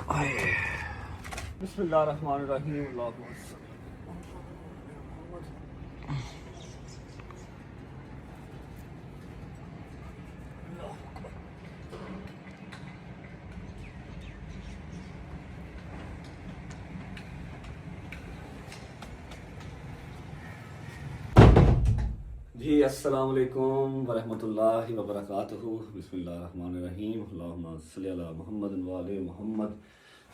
बिस्मिल्लाहिर्रहमानिर्रहीम। जी अस्सलाम वालेकुम वरहमतुल्लाहि वबरकातुहू। बिस्मिल्लाहिर्रहमानिर्रहीम। अल्लाहुम्मा सल्ली अला मुहम्मद व आले मुहम्मद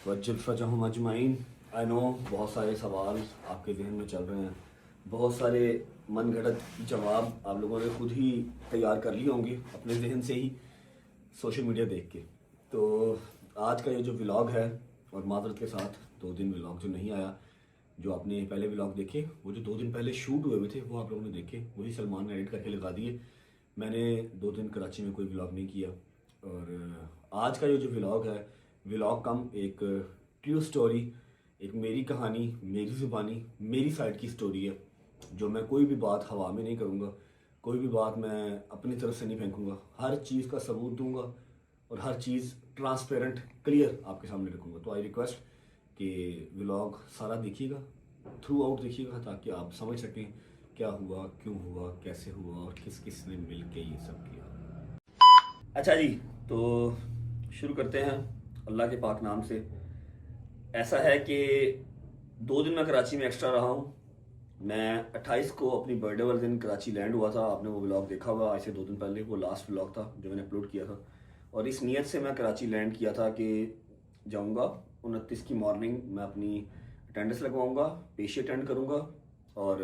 वज्जिल फजहुम अजमईन। आई नो बहुत सारे सवाल आपके जहन में चल रहे हैं, बहुत सारे मनगढ़ंत जवाब आप लोगों ने खुद ही तैयार कर लिए होंगे अपने जहन से ही सोशल मीडिया देख के। तो आज का ये जो व्लॉग है, और माजरत के साथ 2 दिन व्लॉग जो नहीं आया, जो आपने पहले व्लॉग देखे वो जो 2 दिन पहले शूट हुए थे वो आप लोगों ने देखे, वही सलमान ने एडिट करके लगा दिए। मैंने 2 दिन कराची में कोई व्लॉग नहीं किया। और आज का ये जो व्लॉग है, व्लॉग कम एक ट्रू स्टोरी, एक मेरी कहानी, मेरी ज़ुबानी, मेरी साइड की स्टोरी है, जो मैं कोई भी बात हवा में नहीं करूँगा, कोई भी बात मैं अपनी तरफ से नहीं फेंकूँगा, हर चीज़ का सबूत दूँगा और हर चीज़ ट्रांसपेरेंट क्लियर आपके सामने रखूँगा। तो आई रिक्वेस्ट कि व्लॉग सारा देखिएगा, थ्रू आउट देखिएगा, ताकि आप समझ सकें क्या हुआ, क्यों हुआ, कैसे हुआ और किस किस ने मिल के ये सब किया। अच्छा जी, तो शुरू करते हैं अल्लाह के पाक नाम से। ऐसा है कि 2 दिन मैं कराची में एक्स्ट्रा रहा हूँ। मैं 28 को अपनी बर्थडे वाले दिन कराची लैंड हुआ था। आपने वो व्लॉग देखा होगा आज से 2 दिन पहले, वो लास्ट व्लॉग था जो मैंने अपलोड किया था। और इस नीयत से मैं कराची लैंड किया था कि जाऊँगा 29 की मॉर्निंग मैं अपनी अटेंडेंस लगवाऊंगा, पेशी अटेंड करूंगा और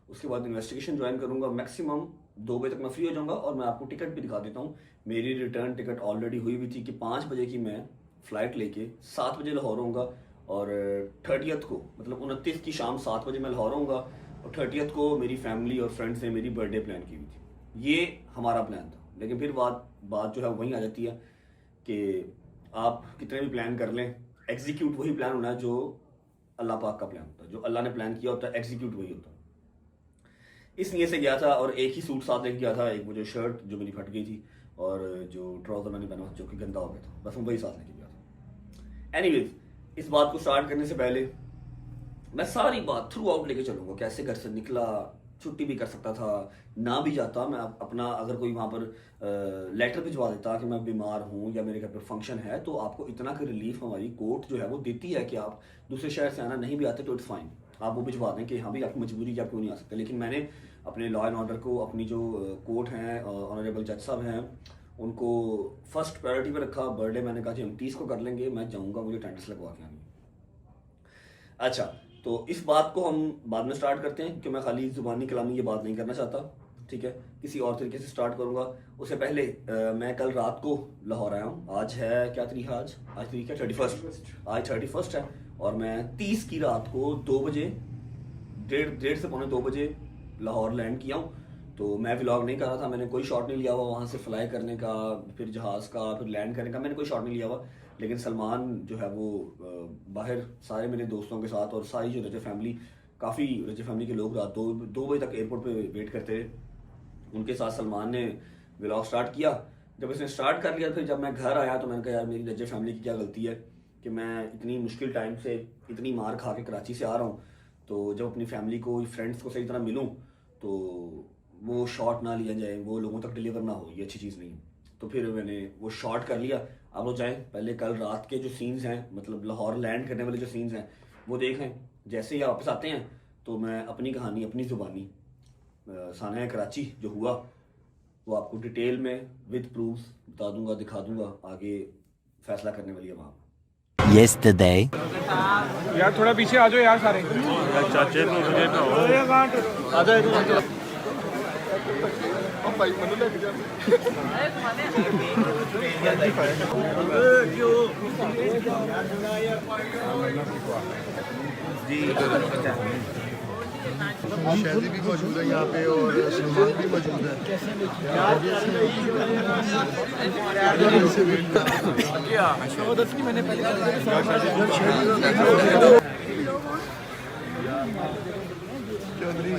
उसके बाद इन्वेस्टिगेशन ज्वाइन करूंगा। मैक्सिमम 2 बजे तक मैं फ्री हो जाऊंगा। और मैं आपको टिकट भी दिखा देता हूं, मेरी रिटर्न टिकट ऑलरेडी हुई भी थी कि 5 बजे की मैं फ़्लाइट लेके 7 बजे लाहौर होऊंगा। और 30th को, मतलब 29 की शाम 7 बजे मैं लाहौर होऊंगा। और 30th को मेरी फैमिली और फ्रेंड्स ने मेरी बर्थडे प्लान की हुई थी। ये हमारा प्लान था। लेकिन फिर बात जो है वहीं आ जाती है कि आप कितने भी प्लान कर लें, एग्जीक्यूट वही प्लान होना है जो अल्लाह पाक का प्लान होता है। जो अल्लाह ने प्लान किया होता है, एग्जीक्यूट वही होता है। इस नीयत से गया था और एक ही सूट साथ लेके गया था। एक वो जो शर्ट जो मेरी फट गई थी और जो ट्राउजर मैंने पहना जो कि गंदा हो गया था, बस मैं वही साथ लेके गया था। एनीवेज, इस बात को स्टार्ट करने से पहले मैं सारी बात थ्रू आउट लेके चलूंगा। कैसे घर से निकला, छुट्टी भी कर सकता था, ना भी जाता, मैं अपना अगर कोई वहाँ पर लेटर भिजवा देता कि मैं बीमार हूँ या मेरे घर पर फंक्शन है, तो आपको इतना कि रिलीफ हमारी कोर्ट जो है वो देती है कि आप दूसरे शहर से आना नहीं भी आते तो इट्स फाइन, आप वो भिजवा दें कि हाँ भाई आपकी मजबूरी कि आप क्यों नहीं आ सकते। लेकिन मैंने अपने लॉ एंड ऑर्डर को, अपनी जो कोर्ट हैं, ऑनरेबल जज साहब हैं, उनको फर्स्ट प्रायोरिटी पर रखा। बर्थडे मैंने कहा कि हम 30 को कर लेंगे, मैं जाऊँगा, मुझे अटेंडेंस लगवा के आनी। अच्छा, तो इस बात को हम बाद में स्टार्ट करते हैं क्योंकि मैं खाली जुबानी कलामी ये बात नहीं करना चाहता, ठीक है। किसी और तरीके से स्टार्ट करूंगा। उससे पहले मैं कल रात को लाहौर आया हूँ। आज है क्या तारीख है? आज तारीख है 31। आज 31 है और मैं 30 की रात को 2 बजे, डेढ़ से पौने 2 बजे लाहौर लैंड किया हूँ। तो मैं व्लॉग नहीं कर रहा था, मैंने कोई शॉट नहीं लिया हुआ वहाँ से फ्लाई करने का, फिर जहाज़ का, फिर लैंड करने का, मैंने कोई शॉट नहीं लिया हुआ। लेकिन सलमान जो है वो बाहर सारे मेरे दोस्तों के साथ और सारी जो रजब फैमिली, काफ़ी रजब फैमिली के लोग रात 2 बजे तक एयरपोर्ट पे वेट करते रहे। उनके साथ सलमान ने व्लॉग स्टार्ट किया। जब इसने स्टार्ट कर लिया, फिर जब मैं घर आया तो मैंने कहा यार मेरी रजब फैमिली की क्या गलती है कि मैं इतनी मुश्किल टाइम से इतनी मार खा के कराची से आ रहा हूँ, तो जब अपनी फैमिली को, फ्रेंड्स को सही तरह मिलूँ तो वो शॉट ना लिया जाए, वो लोगों तक डिलीवर ना हो, ये अच्छी चीज़ नहीं है। तो फिर मैंने वो शॉट कर लिया। आप लोग जाएं, पहले कल रात के जो सीन्स हैं, मतलब लाहौर लैंड करने वाले जो सीन्स हैं वो देखें। जैसे ही वापस आते हैं तो मैं अपनी कहानी, अपनी ज़ुबानी, साना कराची जो हुआ वो आपको डिटेल में विद प्रूफ्स बता दूंगा, दिखा दूंगा। आगे फैसला करने वाली है वहाँ। Yesterday. यार थोड़ा पीछे आ जाओ यार सारे। चाचे तो मुझे आ जाओ भाई मनु लेके जा। शादी भी मौजूद है यहाँ पे और सलमान भी मौजूद है। मैंने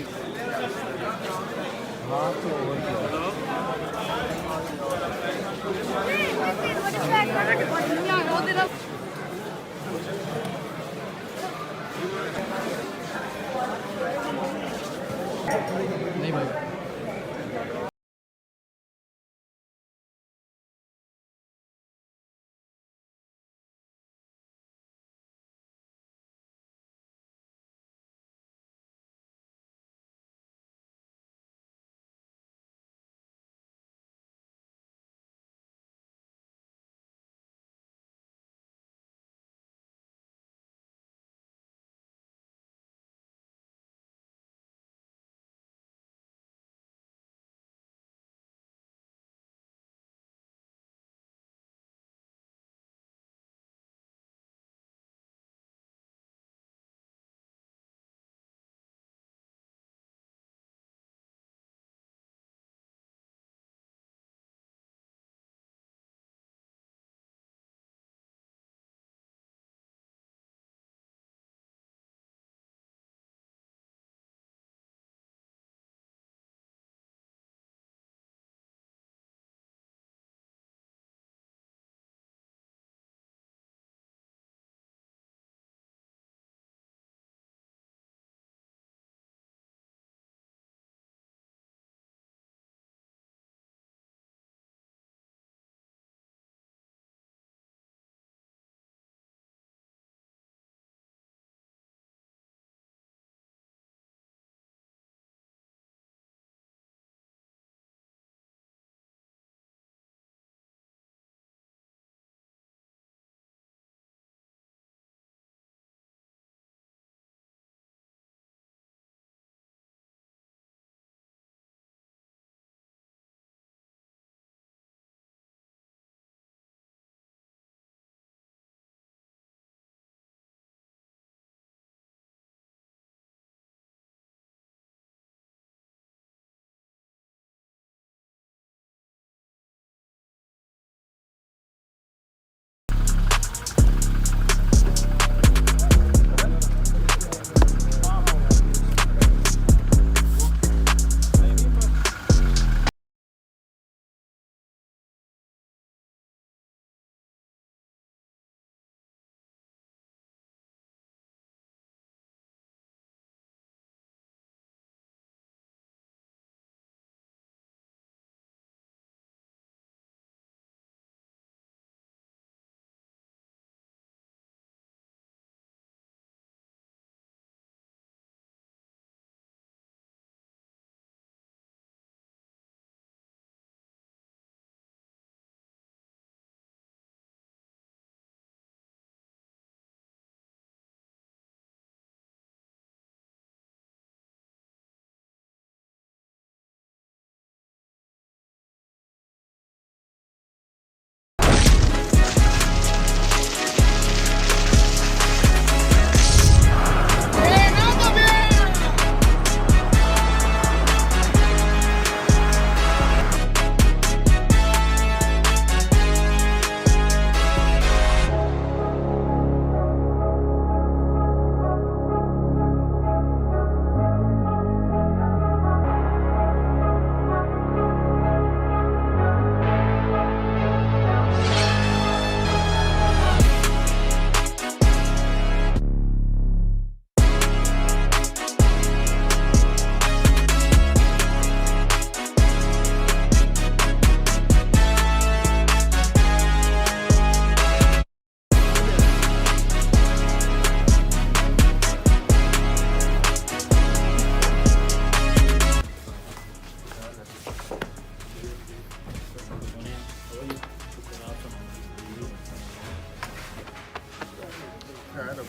अस्सलाम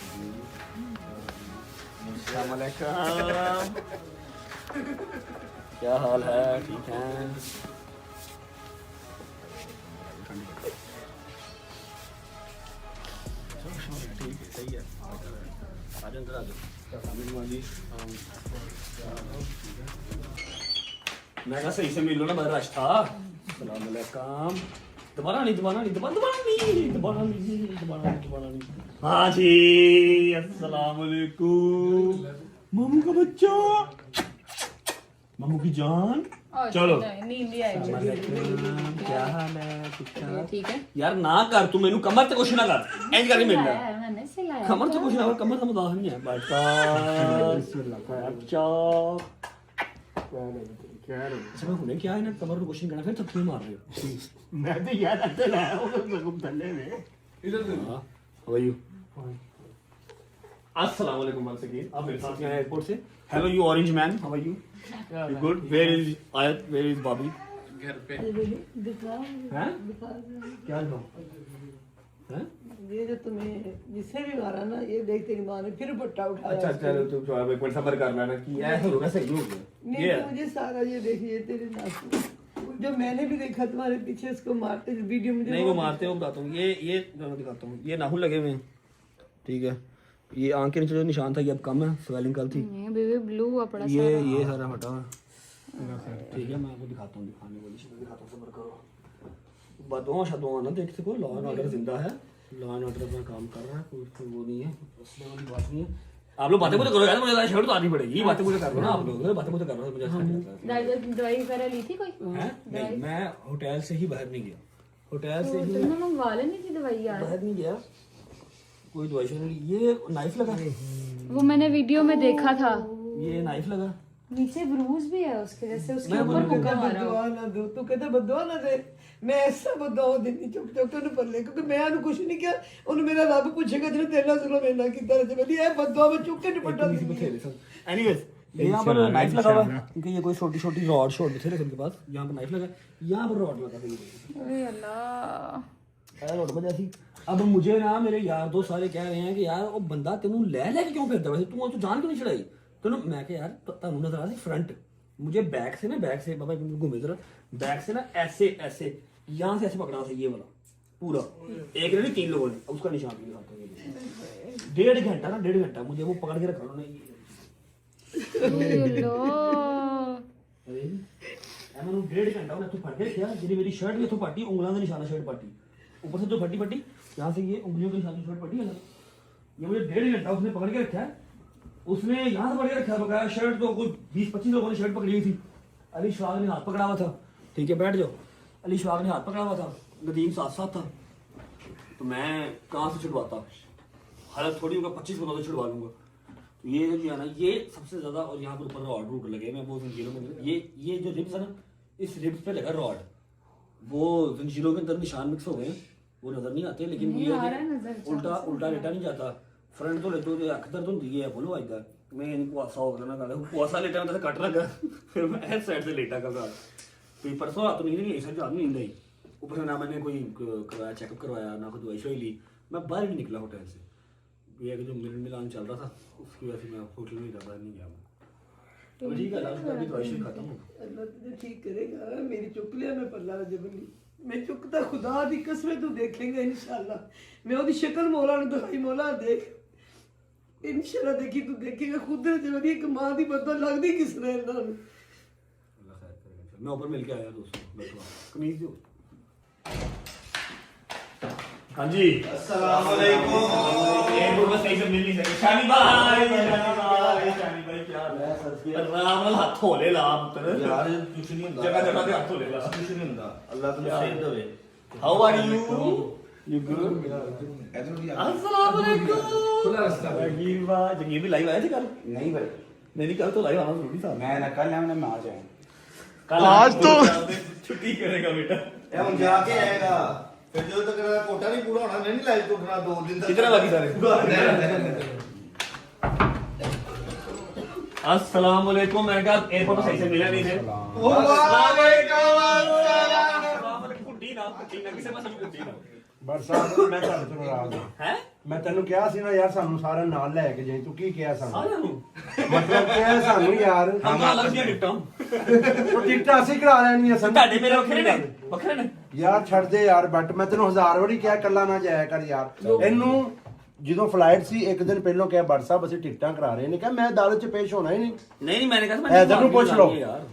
वालेकुम। क्या हाल है? ठीक है। ठीक है, सही है। आ जाओ अंदर, आ जाओ। मैं कहा सही से मिल लो ना, बड़ा रश था। अस्सलाम वालेकुम। दोबारा नहीं। हाँ जी, अस्सलाम वालेकुम। मामू का बच्चा, मामू की जान। चलो, नींद ही आएगी। क्या हाल है? ठीक है यार ना कर तू, मैनू कमर ते कुछ ना कर, इंज करके मिलना मैंने सिलाया कमर ते कुछ ना कर, कमर का मजाक नहीं है। बच्चा अच्छा हुने क्या है ना, कमर को कुछ नहीं करना, फिर थप्पड़ मार रहे हो। मैं तो यार अंदर आया हूँ थल्ले में। हां, हाउ आर यू? अस्सलाम वालेकुम वंस अगेन। आप मेरे साथ यहाँ एयरपोर्ट से। Hello you orange man, how are you? You good? Where is Ayat? Where is Bobby? घर पे हैं? क्या दिखाऊं? हैं? ये जो तुम्हें जिससे भी मारा ना, ये देखते कि माँ ने फिर पट्टा उठाया। अच्छा चलो तुम थोड़ा एक मिनट सब्र कर लेना कि ऐसा होगा, सही हो गया। नहीं ये तो मुझे सारा ये देखिए तेरे नाखून, जो मैंने भी देखा तुम्हारे पीछे उसको मारते वीडियो मुझे नहीं वो मारते हो, बताता हूँ। ये मैं दिखाता हूँ। ये नाखून लगे हुए हैं, ठीक है। ये आंख के नीचे जो निशान था ये अब कम है, स्वेलिंग कल थी। बेबी ब्लू हुआ पड़ा ये सारा हटा हुआ है। ठीक है, मैं आपको दिखाता हूँ, दिखाने वाली चीज़ दिखाता हूँ, सब्र करो। बदुआ शदुआ ना देख सको, लॉ एंड ऑर्डर जिंदा है, लॉ एंड ऑर्डर अपना काम कर रहा है, कोई वो नहीं है, उसमें वाली बात नहीं है। आप लोग बातें मुझे करो यार, मुझे शर्ट तो आनी पड़ेगी। ये बातें मुझे कर रहे हो ना आप लोग, बातें मुझे कर रहे हो, मुझे अच्छा नहीं लगता। दवाई वगैरह ली थी कोई? नहीं, मैं होटल से ही बाहर नहीं गया, होटल से ही तुमने मंगवा लेनी थी दवाई यार। बाहर नहीं गया, कोई दवाई नहीं। ये नाइफ लगा, वो मैंने वीडियो में देखा था, ये नाइफ लगा। नीचे ब्रूज भी है उसके, जैसे उसके मैं ऊपर बोलूँ मुक्का मारा हो। बदुआ ना दो, तू कहता बदुआ ना दे। मैं ऐसा बदुआ देनी चुप चुप के पल्ले, क्योंकि मैं उन्हें कुछ नहीं किया। उन्हें मेरा रब पूछेगा जिन्हें तेरा सुनो मेरा की तरह से बदी है बदुआ में चुप के निपटा दी। एनीवेज, यहाँ पर नाइफ लगा हुआ है, क्योंकि ये कोई छोटी छोटी रॉड शॉट थे उनके पास। यहाँ पर नाइफ लगा, यहाँ पर रॉड लगा था। अरे अल्लाह, रॉड बजा थी। अब मुझे ना मेरे यार दोस्त सारे कह रहे हैं कि यार वो बंदा तेनू ले क्यों फिरदा, वैसे तू तो जान क्यों नहीं चढ़ाई तेनू। मैं कहा यार तुहानू नजर आ रही फ्रंट, मुझे बैक से बाबा घूमे जरा, बैक से ना ऐसे यहाँ से ऐसे पकड़ा था, ये वाला पूरा। एक नहीं 3 लोगों ने, उसका निशान भी दिखाता हूँ। 1.5 घंटा मुझे वो पकड़ के रखा उन्होंने। मैंने 1.5 घंटा उन्हें फट के रखा, जी मेरी शर्ट भी इतों पाटी, उंगलों का निशाना शर्ट पाटी, ऊपर से जो फटी यहाँ से ये उंगलियों के निशान शर्ट पाटी है। ये मुझे 1.5 घंटा उसने पकड़ के रखा है। उसने यहाँ से पकड़ के रखा, बकाया शर्ट तो कोई 20-25 लोगों ने शर्ट पकड़ी हुई थी। अली शवाग ने हाथ पकड़ा हुआ था, ठीक है बैठ जाओ। अली शवाग ने हाथ पकड़ा हुआ था, नदीम साथ था। तो मैं कहाँ से छुड़वाता, हालत थोड़ी होगा 25 मिनट से छुड़वा लूंगा। तो ये जो है ना, ये सबसे ज्यादा। और यहाँ पर ऊपर रॉड रूट लगे, मैं वो जंजीरों में ये जो रिब्स है ना, इस रिब्स पे लगा रॉड। वो जंजीरों के अंदर निशान मिक्स हो गए, वो नजर नहीं आते, लेकिन ये उल्टा लेटा नहीं जाता। फ्रंट तो लेटो जो अख दर्द होती है बोलो आएगा, मैं कुआसा हो गया ना, कुआसा लेटा मतलब कट लगा। फिर मैं इस साइड से लेटा कर तो परसों रात तो नींद नहीं आई, सर रात नींद आई। ऊपर से ना मैंने कोई करवाया, चेकअप करवाया, ना कोई दवाई शवाई ली। मैं बाहर भी निकला होटल से, ये जो मिलान चल रहा था उसकी वजह से मैं होटल में ज़्यादा नहीं गया। तो ठीक है, अभी दवाई शवाई खत्म हो। अल्लाह तुझे ठीक करेगा। मेरी चुक लिया मैं पल्ला जबली, मैं चुकता खुदा दी कसम तू देखेंगे इंशाल्लाह। मैं ओदी शक्ल मौला ने दिखाई, मौला देख इंशाल्लाह, देखी तू देखेगा खुद जबली एक मां दी बदल लगदी किस ने इन्हां नूं। अल्लाह खैर करेगा। मैं ऊपर मिल के आया दोस्तों, बैठो कमीज दो। हाँ जी, अस्सलाम वालेकुम। एक बार बस ऐसे मिल नहीं सके। शानी भाई क्या हाल है? आराम नाल हाथ धोले ला पुत्र यार कुछ नहीं ਹੁੰਦਾ जगह जगह ते हाथ धोले ला। कुछ नहीं ਹੁੰਦਾ ਅੱਲਾਹ ਤੁਹਾਨੂੰ ਸੇਧ ਦੇਵੇ how are you? You good? ਇਧਰ ਵੀ अस्सलाम वालेकुम। खुला रास्ता जगीर भी लाइव आया थे कल? नहीं भाई नहीं कल तो लाइव आना जरूरी था। मैं ना कल है मैं आज आया कल आज तो छुट्टी करेगा बेटा। ਇਹ ਹੁਣ ਜਾ ਕੇ ਆਏਗਾ, ਫਿਰ ਜਦੋਂ ਤੱਕ ਇਹਦਾ ਕੋਟਾ ਨਹੀਂ ਪੂਰਾ ਹੋਣਾ ਨਹੀਂ ਲਾਈਵ ਤੋਂ ਉੱਠਣਾ 2 दिन तक। कितने बाकी सारे? अस्सलाम वालेकुम। मैं कहा एयरपोर्ट पे सही से मिला नहीं थे। बरसात में मैं घर से नाराज हूं। हैं? ਮੈਂ ਤੈਨੂੰ ਕਿਹਾ ਸੀ ਨਾ ਯਾਰ ਸਾਨੂੰ ਸਾਰਿਆਂ ਨਾਲ ਲੈ ਕੇ ਜਾਈਂ, ਤੂੰ ਕੀ ਕਿਹਾ ਸਾਨੂੰ? ਸਾਰਿਆਂ ਨੂੰ ਮਤਲਬ ਕਿਹਾ ਸਾਨੂੰ ਯਾਰ ਹਮਾਂ ਲੱਗ ਗਿਆ ਟਿਕਟਾਂ ਉਹ ਟਿਕਟਾਂ ਅਸੀਂ ਕਰਾ ਲੈਣੀਆਂ ਸਾਨੂੰ। ਤੁਹਾਡੇ ਮੇਰੇ ਵੱਖਰੇ ਨੇ ਯਾਰ ਛੱਡ ਦੇ ਯਾਰ, ਬਟ ਮੈਂ ਤੈਨੂੰ 1000 ਵਾਰੀ ਕਿਹਾ ਕੱਲਾ ਨਾ ਜਾਇਆ ਕਰ ਯਾਰ। ਇਹਨੂੰ ਜਦੋਂ ਫਲਾਈਟ ਸੀ ਇੱਕ ਦਿਨ ਪਹਿਲਾਂ ਕਿਹਾ ਬਟ ਸਾਹਿਬ ਅਸੀਂ ਟਿਕਟਾਂ ਕਰਾ ਰਹੇ ਨੇ, ਕਿਹਾ मैं अदालत ਚ पेश होना ही नहीं। नहीं मैंने कहा मैं हैदर ਨੂੰ ਪੁੱਛ ਲਓ,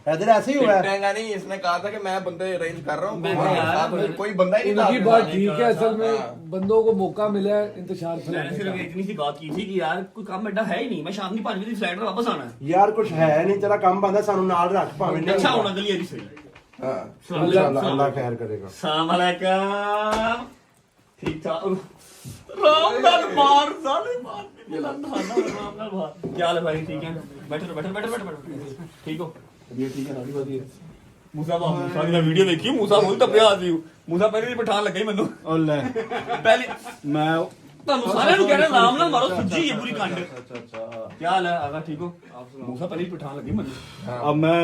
हैदर ऐसे ही हुआ है। टिकटें का नहीं, इसने कहा था कि मैं बंदे अरेंज कर रहा हूँ, मैं साथ में कोई बंदा ही नहीं उनकी था। बात ठीक है, असल में बंदों को मौका मिला है इंतजार मैंने फैलाने सिर्फ का। इतनी सी बात की थी कि यार कोई काम एडा है ही नहीं, मैं शाम की 5 बजे फ्लाइट में वापस आना है। ਯਾਰ ਕੁਝ ਹੈ ਨਹੀਂ, ਤੇਰਾ ਕੰਮ ਬੰਦਾ ਸਾਨੂੰ ਨਾਲ ਰੱਖ ਭਾਵੇਂ ਨਹੀਂ। अच्छा होना गली सही। हाँ। इंशाल्लाह अल्लाह खैर करेगा। अस्सलाम वालेकुम। ठीक ठाक राम नाल मार साले मार ये लंधा ना राम नाल मार। क्या हाल है भाई? ठीक है, बैठो ठीक हो? ये ठीक है ना? ਵਧੀਆ मूसा मूसा ਦੀ ਵੀਡੀਓ ਦੇਖੀ, मूसा ਮੂੰਹ ਤੱਪਿਆ ਸੀ। मूसा ਪਹਿਲੇ ਹੀ ਪਠਾਨ ਲੱਗਾ ਹੀ ਮੈਨੂੰ। ਉਹ ਲੈ ਪਹਿਲੇ ਮੈਂ ਤੁਹਾਨੂੰ ਸਾਰਿਆਂ ਨੂੰ ਕਹਿ ਰਿਹਾ ਰਾਮ ਨਾਲ ਮਾਰੋ, ਸੁੱਜੀ ਹੈ ਪੂਰੀ ਕੰਡ। ਕੀ ਹਾਲ ਹੈ ਆਗਾ? ਠੀਕ ਹੋ? मूसा ਪਹਿਲੇ ਹੀ ਪਠਾਨ ਲੱਗੀ ਮੈਨੂੰ। अब मैं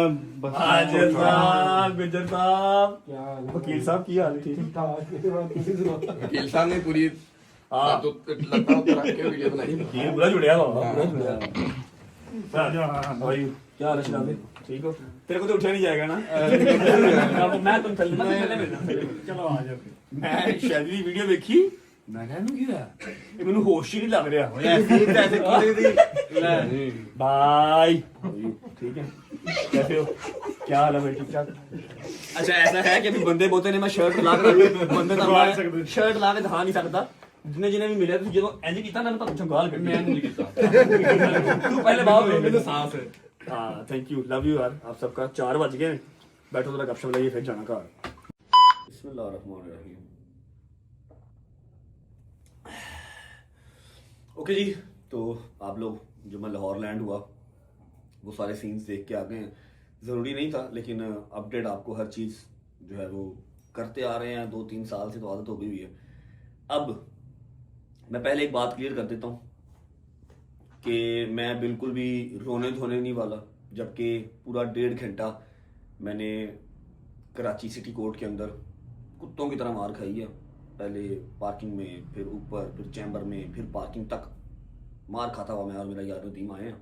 हाजिर साहब, गुजर साहब, वकील साहब की हाल है? ठीक वकील साहब ने पूरी हाँ। तो लगता होता रख के वीडियो बनाई। वकील पूरा जुड़िया बाबा, पूरा जुड़िया। भाई क्या हाल है शराबे? ठीक हो? तेरे को तो उठा नहीं जाएगा ना? मैं तुम चलना चलो आ जाओ। मैं शादी की वीडियो देखी, मैं कहा इन्हू की होया? ये मैनू होश ही नहीं लग रहा। भाई ठीक है, कैसे हो? क्या हाल है भाई? ठीक ठाक? अच्छा ऐसा है कि अभी बंदे बोलते ने मैं शर्ट ला के बंदे तो शर्ट ला के दिखा नहीं सकता। जिन्हें भी मिले जो इंज कीता ना मैं तुम गाल कड्डी। मैं नहीं कीता, तू पहले बाहर मेरे सांस है। हां थैंक यू, लव यू यार आप सबका। 4 बज गए, बैठो थोड़ा गपशप लगाइए फिर जाना घर। बिस्मिल्लाहिर्रहमानिर्रहीम। ओके जी, तो आप लोग जो मैं लाहौर लैंड हुआ वो सारे सीन्स देख के आ गए हैं। ज़रूरी नहीं था लेकिन अपडेट आपको हर चीज़ जो है वो करते आ रहे हैं। 2-3 साल से तो आदत हो गई हुई है। अब मैं पहले एक बात क्लियर कर देता हूँ कि मैं बिल्कुल भी रोने धोने नहीं वाला, जबकि पूरा 1.5 घंटा मैंने कराची सिटी कोर्ट के अंदर कुत्तों की तरह मार खाई है। पहले पार्किंग में, फिर ऊपर, फिर चैम्बर में, फिर पार्किंग तक मार खाता हुआ मैं और मेरा यार नदीम आए हैं।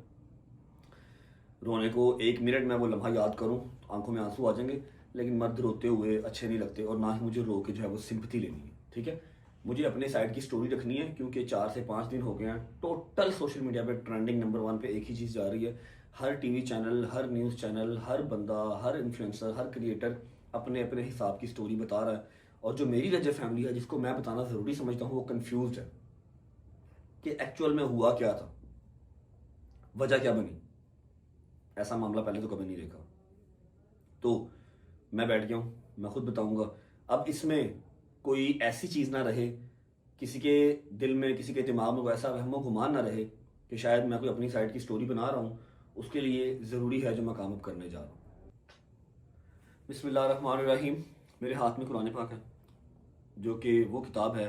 रोने को 1 मिनट में वो लम्हा याद करूं आंखों में आंसू आ जाएंगे, लेकिन मर्द रोते हुए अच्छे नहीं लगते और ना ही मुझे रो के जो है वो सिंपैथी लेनी है। ठीक है, मुझे अपने साइड की स्टोरी रखनी है क्योंकि 4 से 5 दिन हो गए हैं टोटल सोशल मीडिया पे ट्रेंडिंग नंबर 1 पे एक ही चीज़ जा रही है। हर टीवी चैनल, हर न्यूज़ चैनल, हर बंदा, हर इन्फ्लुएंसर, हर क्रिएटर अपने अपने हिसाब की स्टोरी बता रहा है। और जो मेरी रजब फैमिली है, जिसको मैं बताना ज़रूरी समझता हूँ, वो कंफ्यूज है कि एक्चुअल में हुआ क्या था, वजह क्या बनी। ऐसा मामला पहले तो कभी नहीं देखा। तो मैं बैठ गया हूँ, मैं खुद बताऊँगा। अब इसमें कोई ऐसी चीज़ ना रहे, किसी के दिल में, किसी के दिमाग में वैसा वहमो गुमान ना रहे कि शायद मैं कोई अपनी साइड की स्टोरी बना रहा हूँ। उसके लिए ज़रूरी है जो मैं काम अब करने जा रहा हूँ। बिस्मिल्लाहिर्रहमानिर्रहीम। मेरे हाथ में कुरान पाक है, जो कि वो किताब है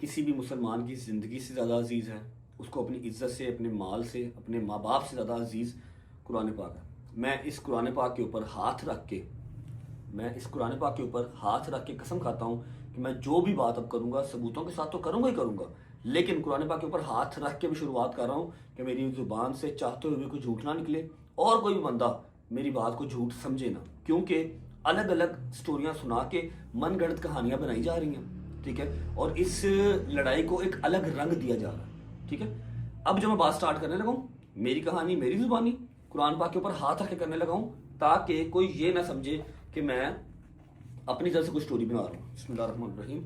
किसी भी मुसलमान की ज़िंदगी से ज़्यादा अजीज़ है। उसको अपनी इज़्ज़त से, अपने माल से, अपने माँ बाप से ज़्यादा अजीज़ कुरान पाक है। मैं इस कुरान पाक के ऊपर हाथ रख के कसम खाता हूँ कि मैं जो भी बात अब करूँगा सबूतों के साथ तो करूँगा ही करूँगा, लेकिन कुरान पाक के ऊपर हाथ रख के भी शुरुआत कर रहा हूँ कि मेरी ज़ुबान से चाहते हुए कोई झूठ ना निकले और कोई भी बंदा मेरी बात को झूठ समझे ना, क्योंकि अलग अलग स्टोरियाँ सुना के मनगढ़ंत कहानियाँ बनाई जा रही हैं। ठीक है, और इस लड़ाई को एक अलग रंग दिया जा रहा है। ठीक है, अब जो मैं बात स्टार्ट करने लगा हूँ, मेरी कहानी, मेरी ज़ुबानी कुरान पाक के ऊपर हाथ रख के करने लगा हूँ, ताकि कोई ये ना समझे कि मैं अपनी तरफ से कोई स्टोरी बना रहा हूँ। बिस्मिल्लाहिर्रहमानिर्रहीम,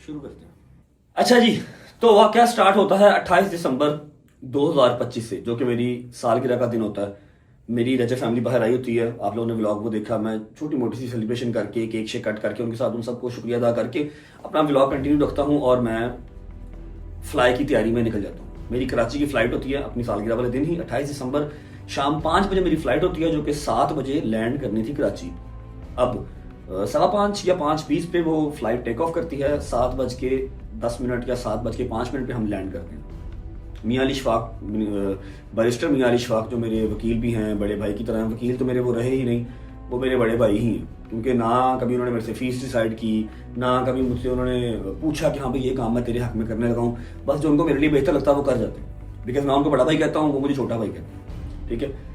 शुरू करते हैं। अच्छा जी, तो वाक़या स्टार्ट होता है 28 दिसंबर 2025 से, जो कि मेरी सालगिरह का दिन होता है। मेरी रजब फैमिली बाहर आई होती है, आप लोगों ने व्लॉग वो देखा। मैं छोटी मोटी सी सेलिब्रेशन करके, केक शेक कट करके उनके साथ उन सबको शुक्रिया अदा करके अपना व्लॉग कंटिन्यू रखता हूँ और मैं फ्लाई की तैयारी में निकल जाता हूँ। मेरी कराची की फ़्लाइट होती है अपनी सालगिरह वाले दिन ही, 28 दिसंबर शाम 5 बजे मेरी फ़्लाइट होती है, जो कि 7 बजे लैंड करनी थी कराची। अब 5:15 या 5:20 पे वो फ़्लाइट टेक ऑफ करती है। 7:10 या 7:05 पे हम लैंड करते हैं। मियां अली शफाक, बैरिस्टर मियां अली शफाक, जो मेरे वकील भी हैं, बड़े भाई की तरह हैं। वकील तो मेरे वो रहे ही नहीं, वो मेरे बड़े भाई ही हैं। क्योंकि ना कभी उन्होंने मेरे से फीस डिसाइड की, ना कभी मुझसे उन्होंने पूछा कि हाँ भाई ये काम मैं तेरे हक में करने लगा हूँ। बस जो उनको मेरे लिए बेहतर लगता है वो कर जाते हैं, बिकॉज मैं उनको बड़ा भाई कहता हूँ, वो मुझे छोटा भाई कहते हैं, ठीक है।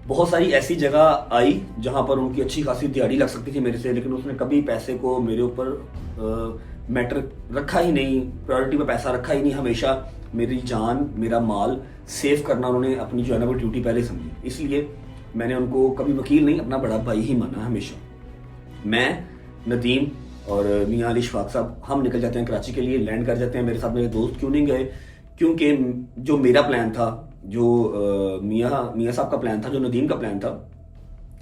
बहुत सारी ऐसी जगह आई जहाँ पर उनकी अच्छी खासी दिहाड़ी लग सकती थी मेरे से, लेकिन उसने कभी पैसे को मेरे ऊपर मैटर रखा ही नहीं, प्रायोरिटी पे पैसा रखा ही नहीं। हमेशा मेरी जान, मेरा माल सेव करना उन्होंने अपनी जो है ना वो ड्यूटी पहले समझी, इसलिए मैंने उनको कभी वकील नहीं, अपना बड़ा भाई ही माना हमेशा। मैं, नदीम और मियाँ अली शफाक साहब हम निकल जाते हैं कराची के लिए, लैंड कर जाते हैं। मेरे साथ मेरे दोस्त क्यों नहीं गए, क्योंकि जो मेरा प्लान था, जो मियाँ साहब का प्लान था, जो नदीम का प्लान था,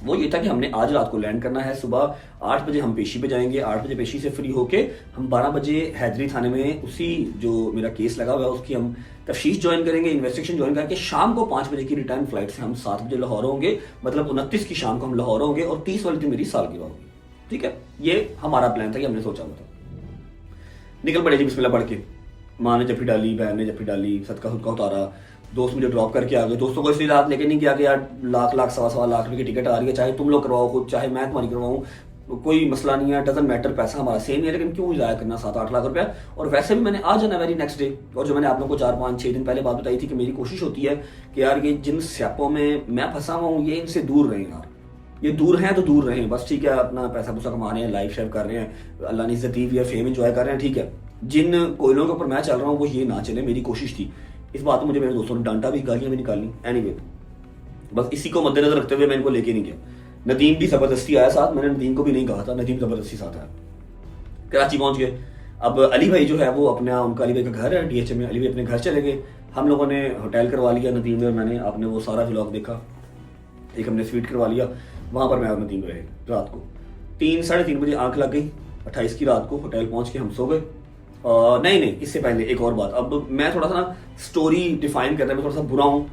वो ये था कि हमने आज रात को लैंड करना है। सुबह 8 बजे हम पेशी पे जाएंगे, 8 बजे पेशी से फ्री होके हम 12 बजे हैदरी थाने में उसी जो मेरा केस लगा हुआ है उसकी हम तफ्तीश ज्वाइन करेंगे, इन्वेस्टिगेशन ज्वाइन करके शाम को 5 बजे की रिटर्न फ्लाइट से हम 7 बजे लाहौर होंगे। मतलब 29 की शाम को हम लाहौर होंगे और 30 वाली दिन मेरी सालगिरह होगी, ठीक है। ये हमारा प्लान था कि हमने सोचा हुआ था। निकल पड़े जी बिस्मिल्लाह पढ़ के। माँ ने जफ्फी डाली, बहन ने जफ्फी डाली, सदका खुद का उतारा, दोस्त मुझे ड्रॉप करके आ गए। दोस्तों को इसलिए रात लेके नहीं गया कि यार लाख सवा लाख रुपए की टिकट आ रही है, चाहे तुम लोग करवाओ खुद, चाहे मैं तुम्हारी करवाऊँ, कोई मसला नहीं है, डजंट मैटर, पैसा हमारा सेम ही है, लेकिन क्यों जाया करना 7-8 लाख रुपया। और वैसे भी मैंने आ जाना वेरी नेक्स्ट डे। और जो मैंने आप लोग को 4-5-6 दिन पहले बात बताई थी कि मेरी कोशिश होती है कि यार ये जिन स्यापों में मैं फंसा हुआ हूँ ये इनसे दूर रहें यार, ये दूर हैं तो दूर रहें बस, ठीक है। अपना पैसा पूसा कमा रहे हैं, लाइफ शेयर कर रहे हैं, अल्लाह ने इज्जत दी हुई है, फेम एंजॉय कर रहे हैं, ठीक है। जिन कोयलों के ऊपर मैं चल रहा हूँ वो ये ना चले, मेरी कोशिश थी। इस बात को मुझे मेरे दोस्तों ने डांटा भी, गालियां भी निकाली। एनीवे, बस इसी को मद्देनजर रखते हुए मैं इनको लेके नहीं गया। नदीम भी जबरदस्ती आया साथ, मैंने नदीम को भी नहीं कहा था, नदीम जबरदस्ती साथ आया। कराची पहुंच गए। अब अली भाई जो है वो अपना, उनका अली भाई का घर है DH में, अली भाई अपने घर चले गए। हम लोगों ने होटल करवा लिया नदीम में और मैंने, आपने वो सारा व्लॉग देखा। एक हमने स्वीट करवा लिया, वहां पर मैं और नदीम रहे रात को। 3-3:30 बजे आंख लग गई 28 की रात को। होटल पहुंच के हम सो गए। नहीं, इससे पहले एक और बात। अब मैं थोड़ा सा ना स्टोरी डिफाइन करने में थोड़ा सा बुरा हूँ,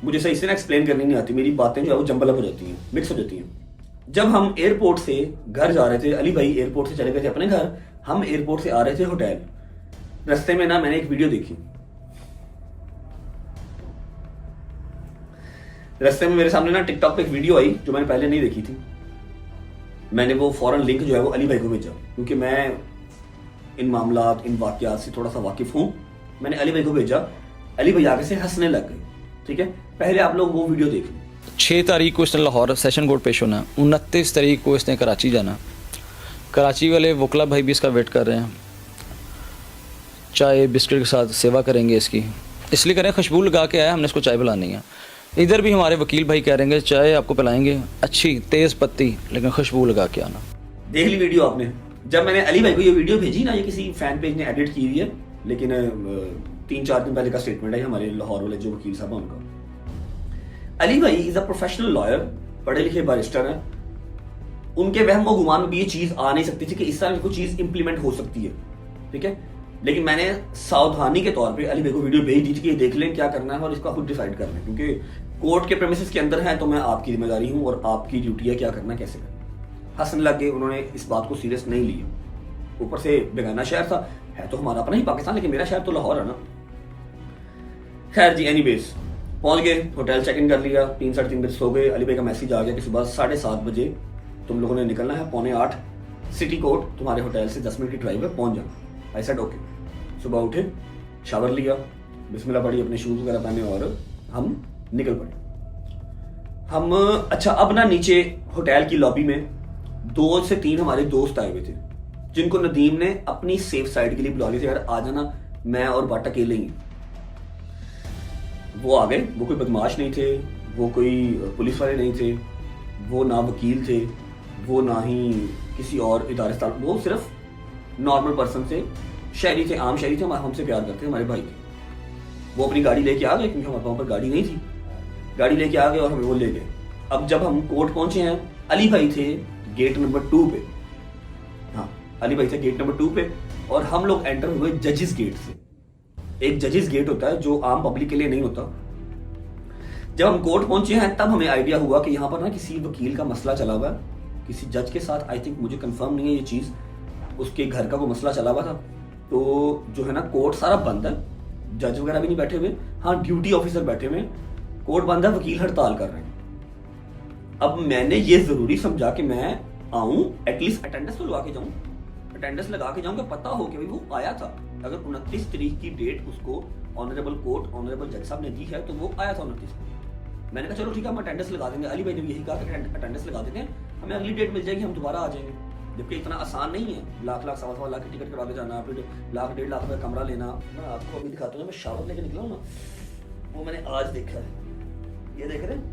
मुझे सही से ना एक्सप्लेन करनी नहीं आती, मेरी बातें जो है वो जंबल अप हो जाती हैं, मिक्स हो जाती हैं। जब हम एयरपोर्ट से घर जा रहे थे, अली भाई एयरपोर्ट से चले गए थे अपने घर, हम एयरपोर्ट से आ रहे थे होटल। रास्ते में ना मैंने एक वीडियो देखी, रास्ते में मेरे सामने ना टिकटॉक पे एक वीडियो आई जो मैंने पहले नहीं देखी थी। मैंने वो फौरन लिंक जो है वो अली भाई को भेजा, क्योंकि मैं इन मामलात, इन वाकयात से थोड़ा सा वाकिफ हूँ। मैंने अली भाई को भेजा, अली भाई आगे से हंसने लग गए, ठीक है। पहले आप लोग वो वीडियो देख लें। 6 तारीख को इसने लाहौर सेशन कोर्ट पेश होना, 29 तारीख को इसने कराची जाना। कराची वाले वकला भाई भी इसका वेट कर रहे हैं, चाय बिस्किट के साथ सेवा करेंगे इसकी, इसलिए करें खुशबू लगा के आया, हमने इसको चाय पिलानी है। इधर भी हमारे वकील भाई कह रहे हैं चाय आपको पिलाएंगे अच्छी तेज़ पत्ती, लेकिन खुशबू लगा के आना। देख ली वीडियो आपने। जब मैंने अली भाई को ये वीडियो भेजी ना, ये किसी फैन पेज ने एडिट की हुई है, लेकिन 3-4 दिन पहले का स्टेटमेंट है हमारे लाहौर वाले जो वकील साहब हैं उनका। अली भाई इज अ प्रोफेशनल लॉयर, पढ़े लिखे बैरिस्टर हैं। उनके वहम व गुमान में भी ये चीज आ नहीं सकती थी कि इस तरह की कोई चीज इंप्लीमेंट हो सकती है, ठीक है। लेकिन मैंने सावधानी के तौर पे अली भाई को वीडियो भेज दी थी कि देख लें क्या करना है और इसका खुद डिसाइड कर लें, क्योंकि कोर्ट के प्रेमिसेस के अंदर है तो मैं आपकी जिम्मेदारी हूँ और आपकी ड्यूटी है क्या करना कैसे करना। हंसने लग गए, उन्होंने इस बात को सीरियस नहीं लिया। ऊपर से बेगाना शहर था, है तो हमारा अपना ही पाकिस्तान, लेकिन मेरा शहर तो लाहौर है ना। खैर जी, एनीवेज पहुंच गए, होटल चेक इन कर लिया, 3-3:30 बजे सो गए। अली भाई का मैसेज आ गया कि सुबह 7:30 बजे तुम लोगों ने निकलना है, 7:45 सिटी कोर्ट तुम्हारे होटल से 10 मिनट की ड्राइव है, पहुंच जाना। I said okay. सुबह उठे, शावर लिया, बिस्मिल्लाह पढ़ी, अपने शूज वगैरह पहने और हम निकल पड़े। हम अच्छा, अब ना नीचे होटल की लॉबी में 2 से 3 हमारे दोस्त आए हुए थे, जिनको नदीम ने अपनी सेफ साइड के लिए बुला लिया था, यार आ जाना, मैं और बाट अकेले ही। वो आ गए। वो कोई बदमाश नहीं थे, वो कोई पुलिस वाले नहीं थे, वो ना वकील थे, वो ना ही किसी और इदारे से, वो सिर्फ नॉर्मल पर्सन थे, शहरी थे, आम शहरी थे, हमसे प्यार करते, हमारे भाई थे। वो अपनी गाड़ी लेके आ गए, क्योंकि हमारे वहाँ पर गाड़ी नहीं थी, गाड़ी लेके आ गए और हमें वो ले गए। अब जब हम कोर्ट पहुंचे हैं, अली भाई थे गेट नंबर 2 पे, हाँ अली भाई थे गेट नंबर 2 पे, और हम लोग एंटर हुए जजेस गेट से। एक जजेस गेट होता है जो आम पब्लिक के लिए नहीं होता। जब हम कोर्ट पहुंचे हैं तब हमें आइडिया हुआ कि यहाँ पर ना किसी वकील का मसला चला हुआ है, किसी जज के साथ। आई थिंक, मुझे कंफर्म नहीं है ये चीज, उसके घर का कोई मसला चला हुआ था। तो जो है ना, कोर्ट सारा बंद है, जज वगैरह भी नहीं बैठे हुए, हाँ ड्यूटी ऑफिसर बैठे हुए, कोर्ट बंद है, वकील हड़ताल कर रहे हैं। अब मैंने ये जरूरी समझा कि मैं आऊं, एटलीस्ट अटेंडेंस तो लगा के जाऊं, अटेंडेंस लगा के जाऊं कि पता हो कि भाई वो आया था। अगर 29 तारीख की डेट उसको ऑनरेबल कोर्ट ऑनरेबल जज साहब ने दी है तो वो आया था 29 को। मैंने कहा चलो ठीक है हम अटेंडेंस लगा देंगे। अली भाई ने भी यही कहा कि अटेंडेंस लगा देते हैं, हमें अगली डेट मिल जाएगी, हम दोबारा आ जाएंगे। जबकि इतना आसान नहीं है, लाख लाख सवा लाख की टिकट करा के जाना, फिर लाख 1.5 लाख रुपये कमरा लेना। मैं आपको अभी दिखाता हूँ, मैं शावर लेके निकला हूँ ना, वो मैंने आज देखा है। ये देख रहे हैं,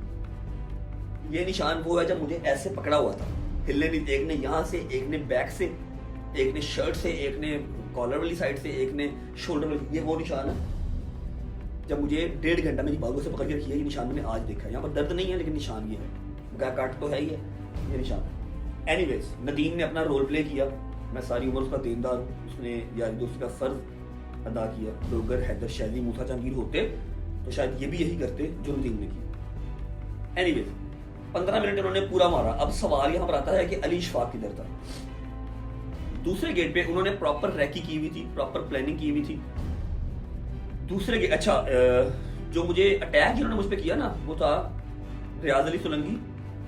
ये निशान वो है जब मुझे ऐसे पकड़ा हुआ था, हिलने नहीं, एक ने यहाँ से, एक ने बैक से, एक ने शर्ट से, एक ने कॉलर वाली साइड से, एक ने शोल्डर वाली। ये वो निशान है जब मुझे 1.5 घंटा मेरी बालों से पकड़ के रखी है। ये निशान मैंने आज देखा है। यहाँ पर दर्द नहीं है लेकिन निशान ये है, बगैर काट तो है ही है, ये निशान है। एनीवेज, नदीम ने अपना रोल प्ले किया, मैं सारी उम्र उसका देनदार हूँ। उसने यारी दोस्ती का फर्ज अदा किया। तो अगर हैदर शैदी, मूसा जहांगीर होते तो शायद ये भी यही करते जो नदीम ने किया। एनीवेज, 15 मिनट उन्होंने पूरा मारा। अब सवाल यहाँ पर आता है कि अली इशफाक किधर था। दूसरे गेट पे उन्होंने प्रॉपर रैकी की हुई थी, प्रॉपर प्लानिंग की हुई थी। दूसरे गेट, अच्छा, जो मुझे अटैक जिन्होंने मुझ पर किया ना, वो था रियाज अली सोलंकी,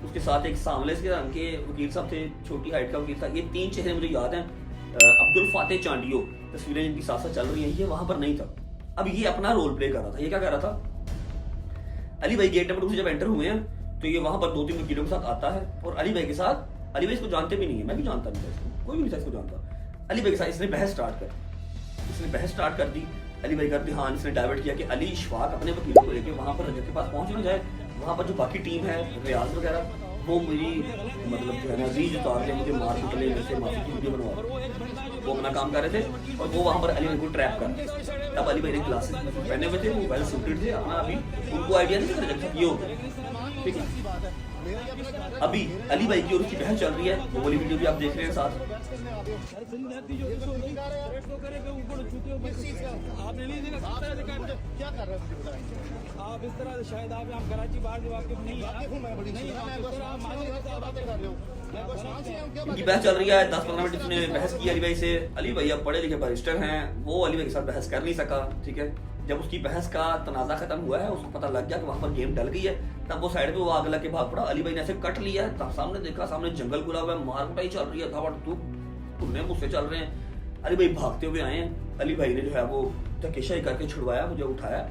उसके साथ एक सांवले के रंग के वकील साहब थे, छोटी हाइट का वकील था। ये 3 चेहरे मुझे याद हैं। अब्दुल फातेह चांडियो, तस्वीरें जिनकी साथ साथ चल रही हैं, ये वहां पर नहीं था। अब ये अपना रोल प्ले कर रहा था। ये क्या कर रहा था, अली भाई गेट नंबर 2 से जब एंटर हुए हैं तो ये वहां पर 2-3 वकीलों के साथ आता है और अली भाई के साथ, अली भाई इसको जानते भी नहीं है, मैं भी जानता नहीं था इसको, कोई भी नहीं था इसको जानता। अली भाई के साथ इसने बहस स्टार्ट कर दी। अली भाई का ध्यान इसने डाइवर्ट किया कि अली इशफाक अपने वकीलों को लेकर वहां पर रजत के पास पहुंच ना जाए। वहां पर जो बाकी टीम है, रियाज वगैरह, वो मेरी मतलब जो है ना रीज उतार के मुझे मार कुट ले, जैसे माफी की वीडियो बनवा, वो अपना काम कर रहे थे और वो वहां पर अली भाई को ट्रैप कर। तब अली भाई ने ग्लासेस पहने हुए थे, वो वेल सूटेड थे, अपना अभी उनको आइडिया नहीं था रजत ये हो, ठीक है। अभी अली भाई की और उसकी बहस चल रही है, वो वाली वीडियो भी आप देख रहे हैं साथ। आप इस तरह शायद आप यहाँ कराची बाहर जो वाकिफ नहीं इनकी बहस चल रही है। 10-15 मिनट इसने बहस की अली भाई से। अली भाई अब पढ़े लिखे बैरिस्टर हैं, वो अली भाई के साथ बहस कर नहीं सका, ठीक है। जब उसकी बहस का तनाजा खत्म हुआ है, उसको पता लग गया कि वहां पर गेम डल गई है, तब वो साइड पे वो आग लग के भाग पड़ा। अली भाई ने ऐसे कट लिया है, तब सामने देखा, सामने जंगल खुला हुआ है, मार कुटाई चल रही है, धावड़ तू पुण्य मुझसे चल रहे हैं। अली भाई भागते हुए आए हैं। अली भाई ने जो है वो धकेशाई करके छुड़वाया, मुझे उठाया,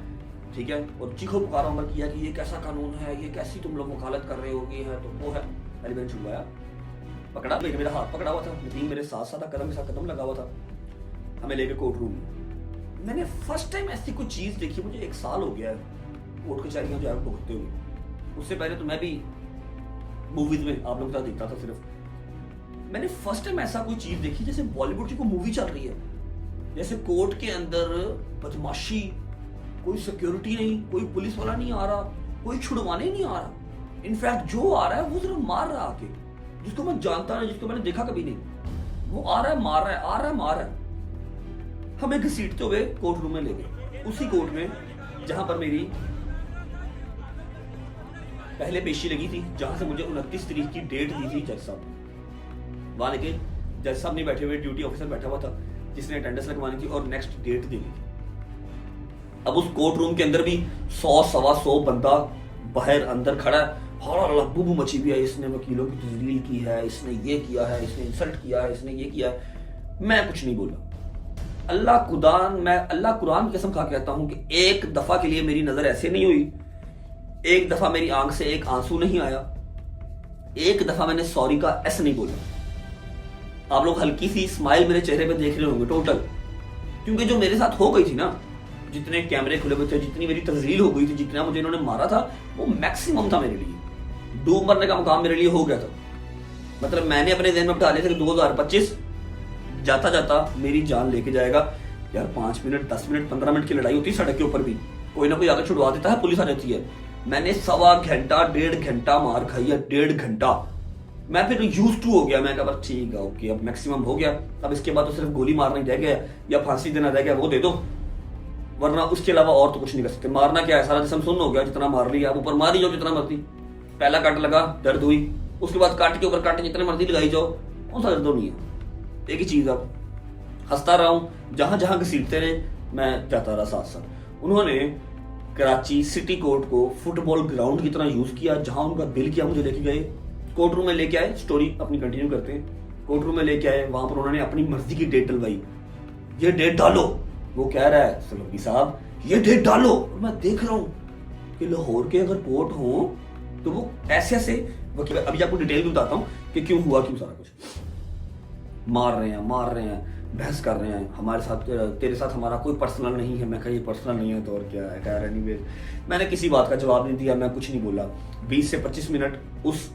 ठीक है, और चीखो पुकारा उम्र किया कि ये कैसा कानून है, ये कैसी तुम लोग वकालत कर रहे हो, ये है तो वो है। अली भाई ने छुड़वाया, पकड़ा, मेरा हाथ पकड़ा हुआ था, नदीम मेरे साथ साथ कदम के साथ कदम लगा हुआ था, हमें लेके कोर्ट रूम में। मैंने फर्स्ट टाइम ऐसी कोई चीज देखी, मुझे 1 साल हो गया है कोर्ट कचहरियां जो है भुगतते हुए। उससे पहले तो मैं भी मूवीज में आप लोगों के साथ देखता था सिर्फ। मैंने फर्स्ट टाइम ऐसा कोई चीज देखी जैसे बॉलीवुड की कोई मूवी चल रही है, जैसे कोर्ट के अंदर बदमाशी, कोई सिक्योरिटी नहीं, कोई पुलिस वाला नहीं आ रहा, कोई छुड़वाने नहीं आ रहा। इनफैक्ट जो आ रहा है वो सिर्फ मार रहा आके, जिसको मैं जानता नहीं, जिसको मैंने देखा कभी नहीं, वो आ रहा है मार रहा है, आ रहा है मार रहा है। हमें घसीटते हुए कोर्ट रूम में ले गए, उसी कोर्ट में जहां पर मेरी पहले पेशी लगी थी, जहां से मुझे 29 तारीख की डेट दी थी जज साहब। वहां लेके जज साहब नहीं बैठे हुए, ड्यूटी ऑफिसर बैठा हुआ था जिसने अटेंडेंस लगवानी थी और नेक्स्ट डेट देनी थी। अब उस कोर्ट रूम के अंदर भी 100-125 बंदा बाहर अंदर खड़ा है, हल्ला मची हुई है, इसने वकीलों की तजलील की है, इसने ये किया है, इसने इंसल्ट किया है, इसने ये किया है। मैं कुछ नहीं बोला। अल्लाह कुरान की कसम खा के कहता हूं कि एक दफा के लिए मेरी नजर ऐसे नहीं हुई, एक दफा मेरी आंख से एक आंसू नहीं आया, एक दफा मैंने सॉरी का एस नहीं बोला। आप लोग हल्की सी स्माइल मेरे चेहरे पे देख रहे होंगे टोटल, क्योंकि जो मेरे साथ हो गई थी ना, जितने कैमरे खुले हुए थे, जितनी मेरी तजलील हो गई थी, जितना मुझे इन्होंने मारा था, वो मैक्सिमम था मेरे लिए। डूब मरने का मुकाम मेरे लिए हो गया था। मतलब मैंने अपने ज़हन में बिठा लिया था कि 2025 जाता जाता मेरी जान लेके जाएगा। यार 5 मिनट, 10 मिनट, 15 मिनट की लड़ाई होती है सड़क के ऊपर भी, कोई ना कोई आगे छुड़वा देता है, पुलिस आ जाती है। मैंने 1.25 घंटा 1.5 घंटा मार खाई है, 1.5 घंटा। मैं फिर यूज टू हो गया, मैं कहा बस ठीक है, ओके, अब मैक्सिमम हो गया, अब इसके बाद तो सिर्फ गोली मारना ही रह गया या फांसी देना रह गया, वो दे दो, वरना उसके अलावा और तो कुछ नहीं कर सकते। मारना क्या है, सारा जिस्म सुन्न हो गया, जितना मार लिया, अब ऊपर मारी जाओ जितना मर्जी। पहला कट लगा, दर्द हुई, उसके बाद काट के ऊपर काट जितने मर्जी लगाई जाओ, कौन सा दर्द नहीं है। एक ही चीज, अब हंसता रहा हूं, जहां जहां घसीटते रहे मैं जाता रहा साथ साथ। उन्होंने कराची सिटी कोर्ट को फुटबॉल ग्राउंड की तरह यूज किया, जहां उनका दिल किया मुझे लेके गए। कोर्ट रूम में लेके आए, स्टोरी अपनी कंटिन्यू करते हैं। कोर्ट रूम में लेके आए, वहां पर उन्होंने अपनी मर्जी की डेट डलवाई, ये डेट डालो। वो कह रहा है सोलंकी साहब ये डेट डालो, और मैं देख रहा हूँ कि लाहौर के अगर कोर्ट हो तो वो ऐसे ऐसे वकील, अभी आपको डिटेल भी बताता हूँ कि क्यों हुआ क्यों सारा कुछ। मार रहे हैं, बहस कर रहे हैं हमारे साथ, तेरे साथ हमारा कोई पर्सनल नहीं है। मैं कहा ये पर्सनल नहीं है तो और क्या है। कह रहा एनीवेज मैंने किसी बात का जवाब नहीं दिया, मैं कुछ नहीं बोला। 20 से 25 मिनट उस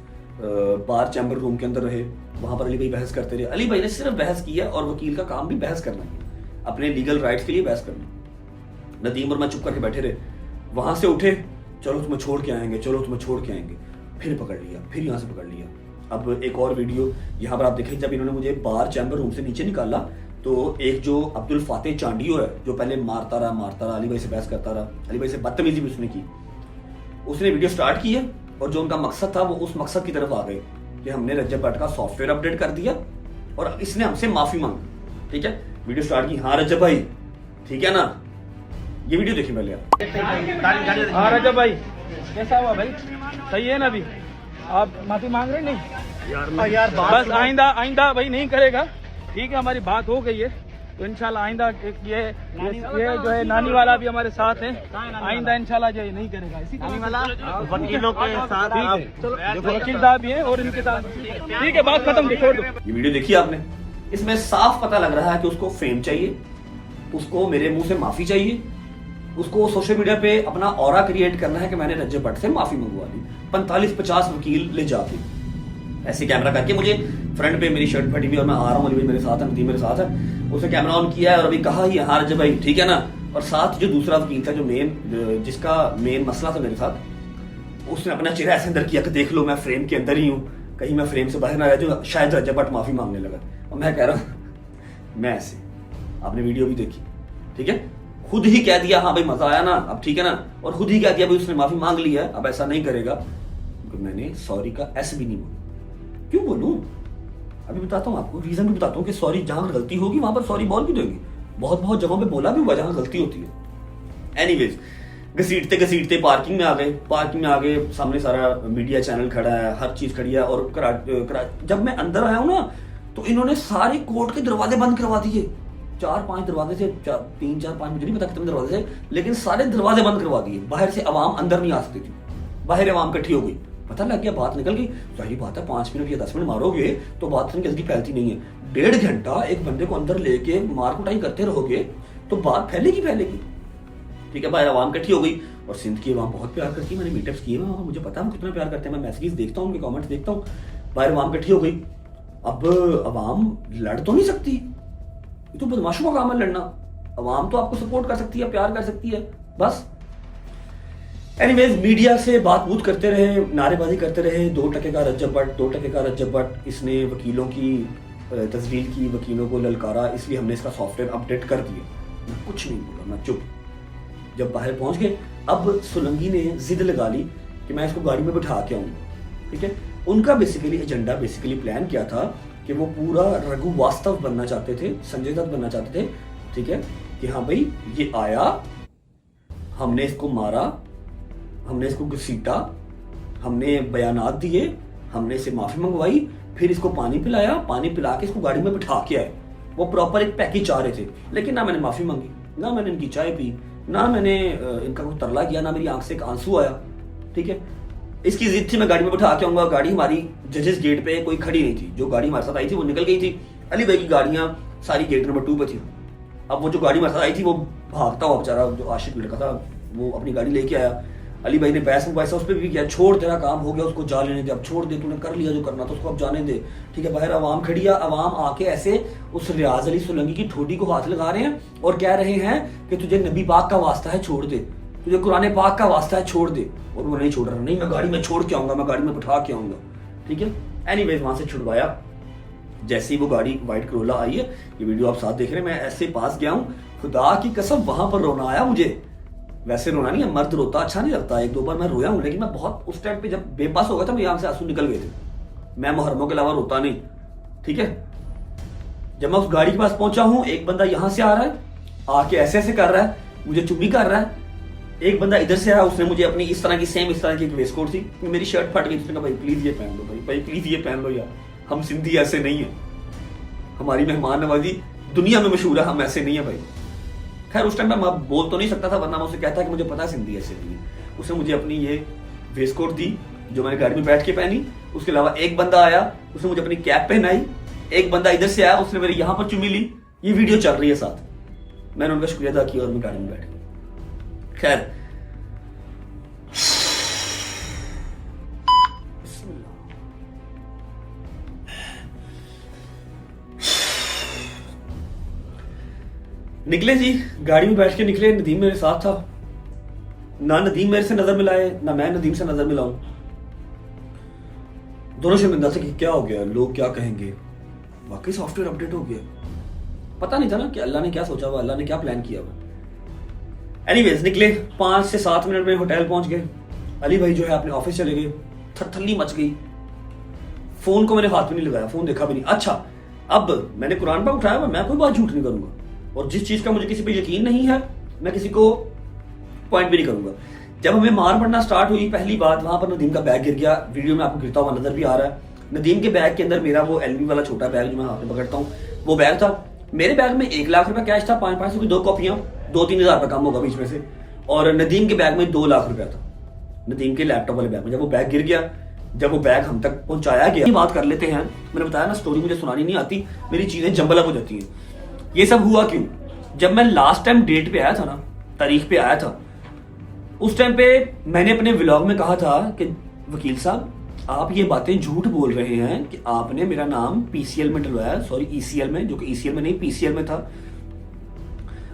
बार चैम्बर रूम के अंदर रहे, वहां पर अली भाई बहस करते रहे। अली भाई ने सिर्फ बहस की है, और वकील का काम भी बहस करना है, अपने लीगल राइट्स के लिए बहस करना। नदीम और मैं चुप करके बैठे रहे। वहां से उठे, चलो तुम्हें छोड़ के आएंगे, चलो तुम्हें छोड़ के आएंगे, फिर पकड़ लिया, फिर यहाँ से पकड़ लिया। अब एक और वीडियो यहाँ पर आप देखें, जब इन्होंने मुझे बार चैम्बर रूम से नीचे निकाला तो एक जो अब्दुल फातेह चांडियो है, जो पहले मारता रहा, अली भाई से बहस करता रहा, अली भाई से बदतमीजी भी उसने की, उसने वीडियो स्टार्ट की है, और जो उनका मकसद था वो उस मकसद की तरफ आ गए कि हमने रज्जब भट्ट का सॉफ्टवेयर अपडेट कर दिया और अब इसने हमसे माफी मांगी। ठीक है, वीडियो स्टार्ट की, हाँ रज्जब भाई ठीक है ना, ये वीडियो देखिए पहले आप। हाँ रजब भाई कैसा हुआ भाई, सही है ना? अभी आप माफी मांग रहे नहीं यार बस आइंदा भाई नहीं करेगा। ठीक है, हमारी बात हो गई है तो इंशाल्लाह आइंदा ये जो है नानी वाला भी हमारे साथ है, आइंदा इंशाल्लाह जो नहीं करेगा। इसी वाला वकीलों के साथ वकील साहब भी हैं और इनके साथ ठीक है, बात खत्म, छोड़ दो। ये वीडियो देखी आपने, इसमें साफ पता लग रहा है कि उसको फेम चाहिए, उसको मेरे मुंह से माफी चाहिए, उसको सोशल मीडिया पे अपना ऑरा क्रिएट करना है कि मैंने रज्जब भट्ट से माफी मंगवा दी। 45-50 वकील ले जाके ऐसे कैमरा करके, मुझे फ्रंट पे मेरी शर्ट फटी हुई और मैं आ रहा हूँ, अली भाई मेरे साथ है, नदीम मेरे साथ है, उसने कैमरा ऑन किया है और अभी कहा ही हाँ रज्जब भाई ठीक है ना। और साथ जो दूसरा वकील था, जो जिसका मेन मसला था मेरे साथ, उसने अपना चेहरा ऐसे अंदर किया कि देख लो मैं फ्रेम के अंदर ही हूँ, कहीं मैं फ्रेम से बाहर ना रह जाऊँ। शायद रज्जब भट्ट माफी मांगने लगा और मैं कह रहा हूँ मैं ऐसे, आपने वीडियो भी देखी ठीक है, खुद ही कह दिया हाँ भाई मजा आया ना, अब ठीक है ना, और खुद ही कह दिया भाई उसने माफी मांग ली है, अब ऐसा नहीं करेगा। क्योंकि मैंने सॉरी का एस भी नहीं बोला। क्यों बोलूं? अभी बताता हूँ आपको, रीजन भी बताता हूँ कि सॉरी जहां गलती होगी वहां पर सॉरी बोल भी दोगी। बहुत जगहों पे बोला भी हुआ जहां गलती होती है। एनीवेज घसीटते पार्किंग में आ गए, सामने सारा मीडिया चैनल खड़ा है, हर चीज खड़ी है। और जब मैं अंदर आया हूँ ना तो इन्होंने सारे कोर्ट के दरवाजे बंद करवा दिए। 4-5 दरवाजे थे, 3-4-5 मुझे नहीं पता कितने दरवाजे थे, लेकिन सारे दरवाजे बंद करवा दिए। बाहर से आवाम अंदर नहीं आ सकती थी, बाहर आवाम इकट्ठी हो गई, पता लग गया, बात निकल गई। सही बात है, 5 मिनट या 10 मिनट मारोगे तो बात इतनी जल्दी फैलती नहीं है। 1.5 घंटा एक बंदे को अंदर लेके मार कुटाई करते रहोगे तो बात फैलेगी। ठीक है, बाहर आवाम इकट्ठी हो गई। और सिंध की आवाम बहुत प्यार करती है, मैंने मीटअप्स किए हैं, मुझे पता है कितना प्यार करते हैं, मैं मैसेजेस देखता हूँ, उनके कमेंट्स देखता हूँ। बाहर आवाम इकट्ठी हो गई। अब आवाम लड़ तो नहीं सकती, ये तो बदमाशों का काम है लड़ना। आवाम तो आपको सपोर्ट कर सकती है, प्यार कर सकती है, बस। एनीवेज मीडिया से बात करते रहे, नारेबाजी करते रहे, 2 टके का रज्जब भट्ट। इसने वकीलों की तस्दील की, वकीलों को ललकारा, इसलिए हमने इसका सॉफ्टवेयर अपडेट कर दिया। मैं कुछ नहीं बोला, मैं चुप। जब बाहर पहुंच गए, अब सोलंकी ने जिद लगा ली कि मैं इसको गाड़ी में बिठा के आऊंगा। ठीक है, उनका एजेंडा प्लान क्या था कि वो पूरा रघु वास्तव बनना चाहते थे, संजय दत्त बनना चाहते थे। ठीक है, कि हाँ भाई ये आया, हमने इसको मारा, हमने इसको घसीटा, हमने बयानात दिए, हमने इससे माफी मंगवाई, फिर इसको पानी पिलाया, पानी पिला के इसको गाड़ी में बिठा के आए। वो प्रॉपर एक पैकेज चाह रहे थे, लेकिन ना मैंने माफी मांगी, ना मैंने इनकी चाय पी, ना मैंने इनका कोई तरला किया, ना मेरी आंख से एक आंसू आया। ठीक है, इसकी जिद थी मैं गाड़ी में बिठा के आऊंगा। गाड़ी हमारी जजेस गेट पे कोई खड़ी नहीं थी, जो गाड़ी हमारे साथ आई थी वो निकल गई थी। अली भाई की गाड़ियां सारी गेट नंबर 2 पे थी। अब वो जो गाड़ी हमारे साथ आई थी वो भागता हुआ बेचारा जो आशिक लड़का था वो अपनी गाड़ी लेके आया। अली भाई ने बहस उस पर भी किया, छोड़ तेरा काम हो गया, उसको जा लेने दे, अब छोड़ दे, तूने कर लिया जो करना तो उसको अब जाने दे। ठीक है, बाहर आवाम खड़ी है, आवाम आके ऐसे उस रियाज अली सोलंकी की ठोडी को हाथ लगा रहे हैं और कह रहे हैं कि तुझे नबी पाक का वास्ता है छोड़ दे, तुझे कुरान पाक का वास्ता है छोड़ दे। और वो नहीं छोड़ रहा, नहीं मैं गाड़ी में छोड़ के आऊंगा, मैं गाड़ी में बिठा के आऊंगा। ठीक है, एनीवेज वहां से छुड़वाया। जैसे ही वो गाड़ी व्हाइट करोला आई है, ये वीडियो आप साथ देख रहे हैं, मैं ऐसे पास गया हूँ, खुदा की कसम वहां पर रोना आया मुझे। वैसे रोना नहीं है, मर्द रोता अच्छा नहीं लगता, 1-2 बार मैं रोया हूं, लेकिन मैं बहुत उस टाइम पे जब बेबस हो गया था मेरी आंख से आंसू निकल गए थे। मैं मुहर्रमों के अलावा रोता नहीं। ठीक है, जब मैं उस गाड़ी के पास पहुंचा हूं, एक बंदा यहां से आ रहा है, आके ऐसे ऐसे कर रहा है, मुझे चुम्मी कर रहा है। एक बंदा इधर से आया, उसने मुझे अपनी इस तरह की सेम इस तरह की वेस्ट कोट थी, मेरी शर्ट फट गई, उसने कहा भाई प्लीज ये पहन लो, भाई प्लीज ये पहन लो यार, हम सिंधी ऐसे नहीं है, हमारी मेहमान नवाजी दुनिया में मशहूर है, हम ऐसे नहीं है भाई। खैर उस टाइम मैं बोल तो नहीं सकता था, वरना मैं उसे कहता कि मुझे पता है सिंधी ऐसे नहीं है। उसने मुझे अपनी ये वेस्ट कोट दी जो मैंने गाड़ी में बैठ के पहनी। उसके अलावा एक बंदा आया, उसने मुझे अपनी कैप पहनाई। एक बंदा इधर से आया, उसने मेरे यहाँ पर चुमी ली। ये वीडियो चल रही है साथ, मैंने उनका शुक्रिया अदा किया और मैं गाड़ी में बैठ गया। खैर निकले जी, गाड़ी में बैठ के निकले। नदीम मेरे साथ था, ना नदीम मेरे से नजर मिलाए ना मैं नदीम से नजर मिलाऊं। दोनों शर्मिंदा थे कि क्या हो गया, लोग क्या कहेंगे, वाकई सॉफ्टवेयर अपडेट हो गया। पता नहीं था ना कि अल्लाह ने क्या सोचा हुआ, अल्लाह ने क्या प्लान किया हुआ। एनीवेज निकले, 5 से 7 मिनट में होटल पहुंच गए। अली भाई जो है अपने ऑफिस चले गए, थरथल्ली मच गई। फोन को मैंने हाथ में नहीं लगाया, फोन देखा भी नहीं। अच्छा, अब मैंने कुरान पर उठाया हुआ, मैं कोई बात झूठ नहीं करूंगा, और जिस चीज का मुझे किसी पे यकीन नहीं है मैं किसी को पॉइंट भी नहीं करूंगा। जब हमें मार पड़ना स्टार्ट हुई, पहली बात वहां पर नदीम का बैग गिर गया। वीडियो में आपको गिरता हुआ नजर भी आ रहा है। नदीम के बैग के अंदर मेरा वो एलबी वाला छोटा बैग जो मैं हाथ में पकड़ता हूँ वो बैग था। मेरे बैग में 1 लाख रुपया कैश था, 500 की 2 कॉपियां, 2-3 हजार रुपया कम होगा बीच में से। और नदीम के बैग में 2 लाख रुपया था, नदीम के लैपटॉप वाले बैग में। जब वो बैग गिर गया, जब वो बैग हम तक पहुंचाया गया, बात कर लेते हैं। मैंने बताया ना, स्टोरी मुझे सुनानी नहीं आती, मेरी चीजें जंबल हो जाती हैं। ये सब हुआ क्यों? जब मैं लास्ट टाइम डेट पे आया था ना, तारीख पे आया था, उस टाइम पे मैंने अपने व्लॉग में कहा था कि वकील साहब आप ये बातें झूठ बोल रहे हैं कि आपने मेरा नाम पीसीएल में डलवाया, सॉरी ईसीएल में, जो कि ईसीएल में नहीं पीसीएल में था।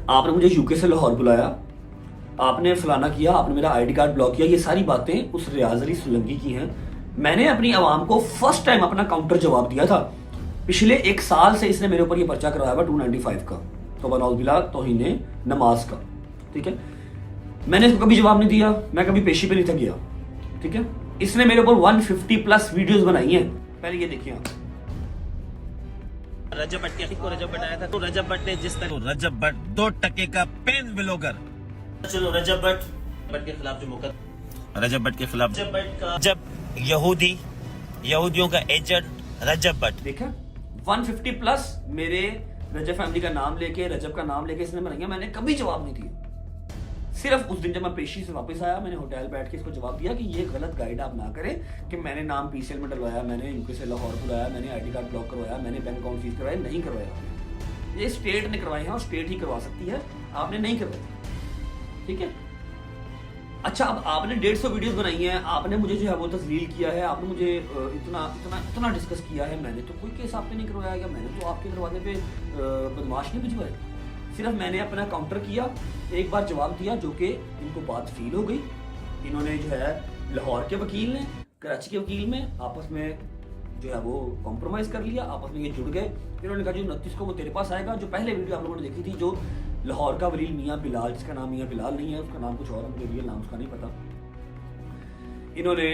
आपने मुझे यूके से लाहौर बुलाया, आपने फलाना किया, आपने मेरा आईडी कार्ड ब्लॉक किया। ये सारी बातें उस रियाज अली सोलंकी की हैं। मैंने अपनी आवाम को फर्स्ट टाइम अपना काउंटर जवाब दिया था। पिछले 1 साल से इसने मेरे ऊपर ये पर्चा करवाया हुआ 295 का, तौबा तौहीन नमाज का। ठीक है, मैंने इसको कभी जवाब नहीं दिया, मैं कभी पेशी पे नहीं था गया। ठीक है, इसने मेरे ऊपर 150+ वीडियोस बनाई हैं। पहले ये देखिए आप। रजब भट्ट को रजब भट्ट आया था, तो रजब भट्ट ने जिस तरह रजब भट्ट 2 टके का पेन ब्लॉगर, चलो रजब भट्ट के खिलाफ जो मुकदमा, रजब भट्ट के खिलाफ, रजब भट्ट का जब यहूदियों का एजेंट रजब भट्ट, देखा 150+ मेरे रजब फैमिली का नाम लेके, रजब का नाम लेके इसने बनाई। मैंने कभी जवाब नहीं दिया। सिर्फ उस दिन जब मैं पेशी से वापस आया, मैंने होटल बैठ के इसको जवाब दिया कि ये गलत गाइड आप ना करें कि मैंने नाम पीसीएल में डलवाया, मैंने यूके से लाहौर बुलाया, मैंने आईडी कार्ड ब्लॉक करवाया, मैंने बैंक अकाउंट फीस करवाया। नहीं करवाया, ये स्टेट ने करवाए हैं और स्टेट ही करवा सकती है, आपने नहीं करवाया। ठीक है, अच्छा, अब आपने 150 वीडियोस बनाई हैं, आपने मुझे जो है वो तस्लील किया है, आपने मुझे इतना डिस्कस किया है। मैंने तो कोई केस आप पे नहीं करवाया, या मैंने तो आपके दरवाजे पे बदमाश नहीं भिजवाए। सिर्फ मैंने अपना काउंटर किया, एक बार जवाब दिया, जो कि इनको बात फील हो गई। इन्होंने जो है लाहौर के वकील ने कराची के वकील में आपस में जो है वो कॉम्प्रोमाइज कर लिया, आपस में ये जुड़ गए। इन्होंने कहा जो 29 को वो तेरे पास आएगा। जो पहले वीडियो आप लोगों ने देखी थी, जो लाहौर का वलील मियाँ बिलाल, जिसका नाम मियाँ बिलाल नहीं है, उसका नाम कुछ और है, मुझे रियल नाम उसका नहीं पता। इन्होंने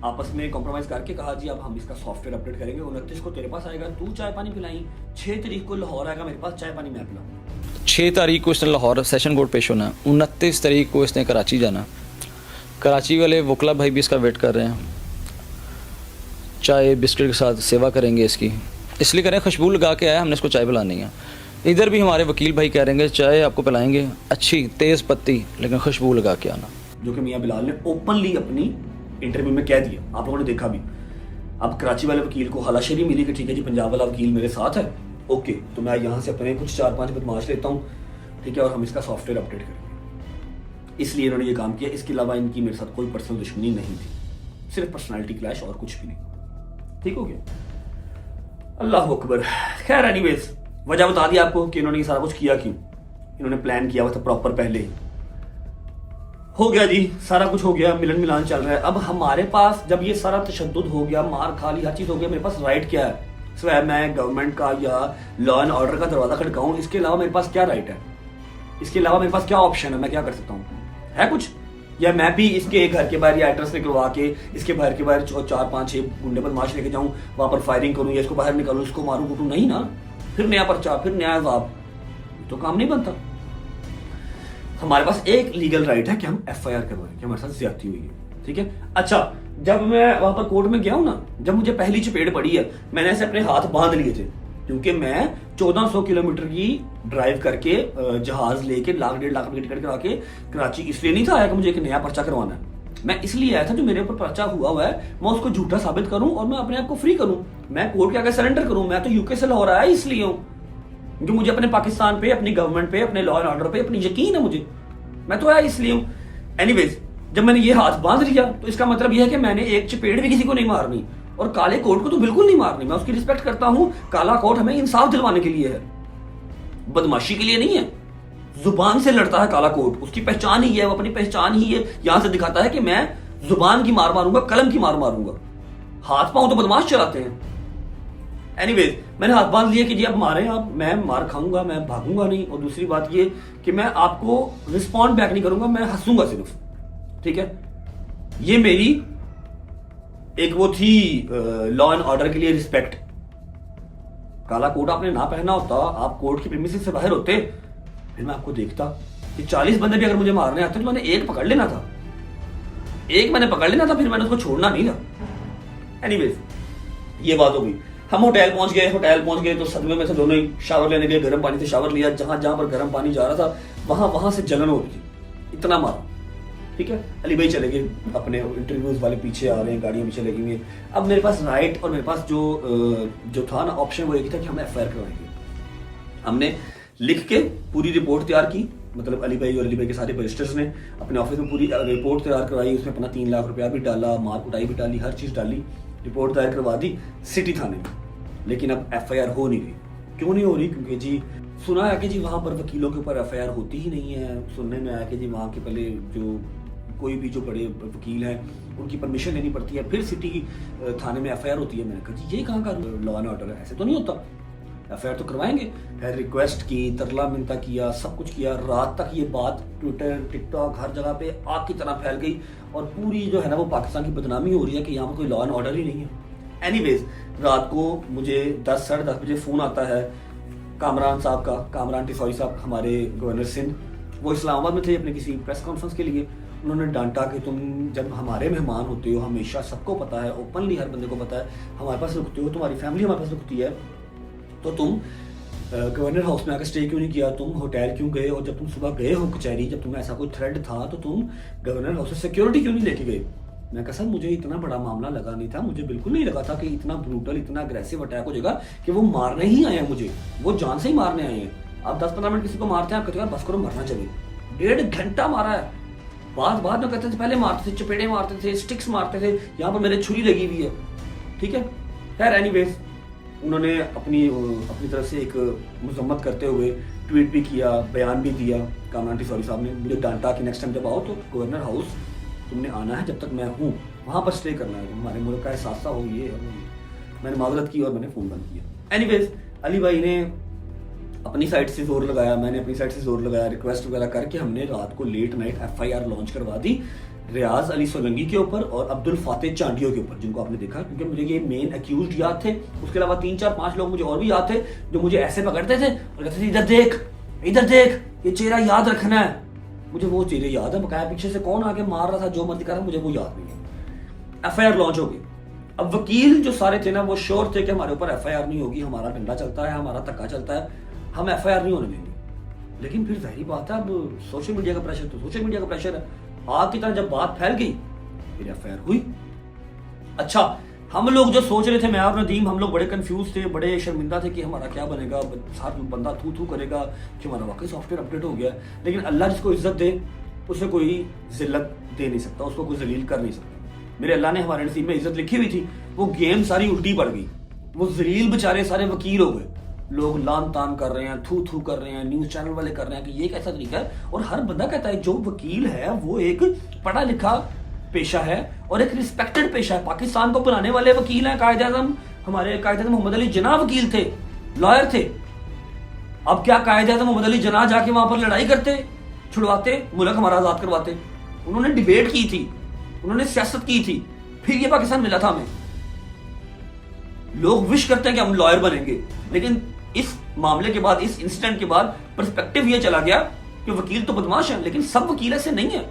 आपस में कॉम्प्रोमाइज करके कहा जी अब हम इसका सॉफ्टवेयर अपडेट करेंगे, 29 को तेरे पास आएगा, तू चाय पानी पिलाई, 6 तारीख को लाहौर आएगा मेरे पास, चाय पानी मैं पिलाऊंगा। 6 तारीख को इसने लाहौर सेशन कोर्ट पेश होना है, 29 तारीख को इसने कराची जाना। कराची वाले वकला भाई भी इसका वेट कर रहे हैं, चाय बिस्किट के साथ सेवा करेंगे इसकी, इसलिए करें खुशबू लगा के आया, हमने इसको चाय पिलानी है। इधर भी हमारे वकील भाई कह रहे हैं चाय आपको पिलाएंगे अच्छी तेज़ पत्ती, लेकिन खुशबू लगा के आना, जो कि मियाँ बिलाल ने ओपनली अपनी इंटरव्यू में कह दिया, आप लोगों ने देखा भी। अब कराची वाले वकील को हलाशेरी मिली कि ठीक है जी पंजाब वाला वकील मेरे साथ है, ओके, तो मैं यहाँ से अपने कुछ 4-5 बदमाश लेता हूँ, ठीक है, और हम इसका सॉफ्टवेयर अपडेट करेंगे। इसलिए इन्होंने ये काम किया। इसके अलावा इनकी मेरे साथ कोई पर्सनल दुश्मनी नहीं थी, सिर्फ पर्सनालिटी क्लैश और कुछ भी नहीं। ठीक हो गया, अल्लाह अकबर। खैर एनीवेज, वजह बता दी आपको कि इन्होंने ये सारा कुछ किया क्यों। इन्होंने प्लान किया हुआ था प्रॉपर पहले ही। हो गया जी, सारा कुछ हो गया, मिलन मिलान चल रहा है। अब हमारे पास जब ये सारा तशद्दुद हो गया, मार खा ली, हर चीज हो गया, मेरे पास राइट क्या है? सिवाय मैं गवर्नमेंट का या लॉ एंड ऑर्डर का दरवाजा खड़काऊं, इसके अलावा मेरे पास क्या राइट है? इसके अलावा मेरे पास क्या ऑप्शन है? मैं क्या कर सकता हूँ? है कुछ? या मैं भी इसके घर के बाहर या एड्रेस निकलवा के इसके घर के बाहर 4-5-6 गुंडे बदमाश लेके जाऊं, वहां पर फायरिंग करूं, या इसको बाहर निकालूं, इसको मारूं कूटूं? नहीं ना, फिर नया पर्चा, फिर नया जवाब, तो काम नहीं बनता। हमारे पास एक लीगल राइट है कि हम FIR करवाएं कि हमारे साथ ज्यादती हुई है, ठीक है। अच्छा, जब मैं वहां पर कोर्ट में गया हूं ना, जब मुझे पहली चपेट पड़ी है, मैंने ऐसे अपने हाथ बांध लिए थे, क्योंकि मैं 1400 किलोमीटर की ड्राइव करके जहाज लेके 1.5 लाख की टिकट करा के कराची इसलिए नहीं था आया कि मुझे एक नया पर्चा करवाना है। मैं इसलिए आया था जो मेरे ऊपर पर्चा हुआ है मैं उसको झूठा साबित करूं और मैं अपने आप को फ्री करूं, मैं कोर्ट के आगे सरेंडर करूं। मैं तो यूके से लाहौर आया इसलिए हूं क्योंकि मुझे अपने पाकिस्तान पे, अपनी गवर्नमेंट पे, अपने लॉ एंड ऑर्डर पे अपनी यकीन है मुझे, मैं तो आया इसलिए हूं। एनीवेज, जब मैंने ये हाथ बांध लिया तो इसका मतलब यह है कि मैंने एक चपेट भी किसी को नहीं मारनी और काले कोट को तो बिल्कुल नहीं मारनी। मैं उसकी रिस्पेक्ट करता हूं, काला कोट हमें इंसाफ दिलवाने के लिए है, बदमाशी के लिए नहीं है। जुबान से लड़ता है काला कोट, उसकी पहचान ही है, वो अपनी पहचान ही है, यहां से दिखाता है कि मैं जुबान की मार मारूंगा, कलम की मार मारूंगा। हाथ पांव तो बदमाश चलाते हैं। एनीवेज, मैंने हाथ बांध लिया कि जी अब मारे आप, मैं मार खाऊंगा, मैं भागूंगा नहीं। और दूसरी बात ये कि मैं आपको रिस्पॉन्ड बैक नहीं करूंगा, मैं हंसूंगा सिर्फ, ठीक है। ये मेरी एक वो थी लॉ एंड ऑर्डर के लिए रिस्पेक्ट। काला कोट आपने ना पहना होता, आप कोर्ट की प्रीमिसेस से बाहर होते, फिर मैं आपको देखता कि 40 बंदे भी अगर मुझे मारने आते तो मैंने एक पकड़ लेना था, एक मैंने पकड़ लेना था, फिर मैंने उसको छोड़ना नहीं था। एनीवेज, ये बात हो गई। हम होटल पहुंच गए तो सदमे में से दोनों ही शावर लेने गए, गर्म पानी से शावर लिया, जहां जहां पर गर्म पानी जा रहा था वहां से जलन हो रही थी, इतना मारा, ठीक है। अली भाई चले गए अपने इंटरव्यूज वाले, पीछे आ रहे हैं, गाड़ियां पीछे लगी हुई हैं। अब मेरे पास राइट और मेरे पास जो था ना ऑप्शन, वो एक था कि हम FIR करवाएंगे। हमने लिख के पूरी रिपोर्ट तैयार की, मतलब अली भाई और अली भाई के सारे बैरिस्टर्स ने अपने ऑफिस में पूरी रिपोर्ट तैयार करवाई, उसमें अपना 3 लाख रुपया भी डाला, मार कुटाई भी डाली, हर चीज डाली, रिपोर्ट तैयार करवा दी सिटी थाने में। लेकिन अब FIR हो नहीं रही। क्यों नहीं हो रही? क्योंकि जी सुना है कि जी वहां पर वकीलों के ऊपर FIR होती ही नहीं है। सुनने में आया कि जी वहां के पहले जो कोई भी जो बड़े वकील हैं उनकी परमिशन लेनी पड़ती है, फिर सिटी थाने में FIR होती है। मैंने कहा जी ये कहाँ का लॉ एंड ऑर्डर है, ऐसे तो नहीं होता। FIR तो करवाएंगे। फिर रिक्वेस्ट की, तरला मिनता किया, सब कुछ किया। रात तक ये बात ट्विटर, टिकटॉक, हर जगह पे आग की तरह फैल गई और पूरी जो है ना वो पाकिस्तान की बदनामी हो रही है कि यहाँ पर कोई लॉ एंड ऑर्डर ही नहीं है। एनीवेज, रात को मुझे 10 साढ़े 10 बजे फोन आता है कामरान साहब का, कामरान टिसौरी साहब, हमारे गवर्नर सिंध। वो इस्लामाबाद में थे अपने किसी प्रेस कॉन्फ्रेंस के लिए। उन्होंने डांटा कि तुम जब हमारे मेहमान होते हो, हमेशा सबको पता है, ओपनली हर बंदे को पता है, हमारे पास रुकते हो, तुम्हारी फैमिली हमारे पास रुकती है, तो तुम गवर्नर हाउस में आकर स्टे क्यों नहीं किया, तुम होटल क्यों गए, और जब तुम सुबह गए हो कचहरी, जब तुम्हें ऐसा कोई थ्रेड था तो तुम गवर्नर हाउस से सिक्योरिटी क्यों नहीं लेके गए। मैं कहा सर मुझे इतना बड़ा मामला लगा नहीं था, मुझे बिल्कुल नहीं लगा था कि इतना ब्रूटल, इतना अग्रेसिव अटैक हो जाएगा कि वो मारने ही आए हैं मुझे, वो जान से ही मारने आए हैं। आप 10-15 मिनट किसी को मारते हैं, आप कहते हैं बस करो मरना चाहिए। 1.5 घंटा मारा है। बाद में कहते थे पहले मारते थे, चपेड़े मारते थे, स्टिक्स मारते थे, यहाँ पर मेरे छुरी लगी हुई है, ठीक है। खैर एनीवेज, उन्होंने अपनी तरफ से एक मजम्मत करते हुए ट्वीट भी किया, बयान भी दिया। कामरान टिसौरी साहब ने मुझे डांटा कि नेक्स्ट टाइम जब आओ तो गवर्नर हाउस तुमने आना है, जब तक मैं हूँ वहाँ पर स्टे करना है, हमारे मुल्क का एहसास हो, ये मैंने माजरत की और मैंने फ़ोन बंद किया। एनीवेज, अली भाई ने अपनी साइड से जोर लगाया, मैंने अपनी साइड से जोर लगाया, रिक्वेस्ट वगैरह करके हमने रात को लेट नाइट FIR लॉन्च करवा दी रियाज अली सोलंकी के ऊपर और अब्दुल फातेह चांडियो के ऊपर, जिनको आपने देखा, क्योंकि मुझे ये मेन अक्यूज्ड याद थे। उसके अलावा 3-4-5 लोग मुझे और भी याद थे जो मुझे ऐसे पकड़ते थे और कहते थे इधर देख, ये चेहरा याद रखना है। मुझे वो चेहरे याद है, बकाया पीछे से कौन आके मार रहा था, जो मर्जी कर रहा, मुझे वो याद नहीं है। FIR लॉन्च हो गई। अब वकील जो सारे थे ना वो श्योर थे कि हमारे ऊपर FIR नहीं होगी, हमारा डंडा चलता है, हमारा धक्का चलता है, हम FIR नहीं होने देंगे। लेकिन फिर जाहिर बात है, अब सोशल मीडिया का प्रेशर तो सोशल मीडिया का प्रेशर है। आग की तरह जब बात फैल गई फिर FIR हुई। अच्छा, हम लोग जो सोच रहे थे, मैं और नदीम, हम लोग बड़े कंफ्यूज थे, बड़े शर्मिंदा थे कि हमारा क्या बनेगा, साथ बंदा थू करेगा कि हमारा वाकई सॉफ्टवेयर अपडेट हो गया। लेकिन अल्लाह जिसको इज्जत दे उसे कोई जिल्लत दे नहीं सकता, उसको कोई जलील कर नहीं सकता। मेरे अल्लाह ने हमारे नसीब में इज्जत लिखी हुई थी, वो गेम सारी उल्टी पड़ गई। वो जलील बेचारे सारे वकील हो गए। लोग लान तान कर रहे हैं, थू कर रहे हैं, न्यूज चैनल वाले कर रहे हैं कि ये कैसा तरीका है। और हर बंदा कहता है जो वकील है वो एक पढ़ा लिखा पेशा है और एक रिस्पेक्टेड पेशा है। पाकिस्तान को बनाने वाले वकील हैं कायदे आज़म, हमारे कायदे आज़म मोहम्मद अली जिन्ना वकील थे, लॉयर थे। अब क्या कायदे आज़म मोहम्मद अली जिन्ना जाके वहां पर लड़ाई करते, छुड़वाते, मुल्क हमारा आजाद करवाते? उन्होंने डिबेट की थी, उन्होंने सियासत की थी, फिर ये पाकिस्तान मिला था हमें। लोग विश करते हैं कि हम लॉयर बनेंगे, लेकिन इस मामले के बाद, इस इंसिडेंट के बाद पर्सपेक्टिव ये चला गया कि वकील तो बदमाश है, लेकिन सब वकील ऐसे नहीं है।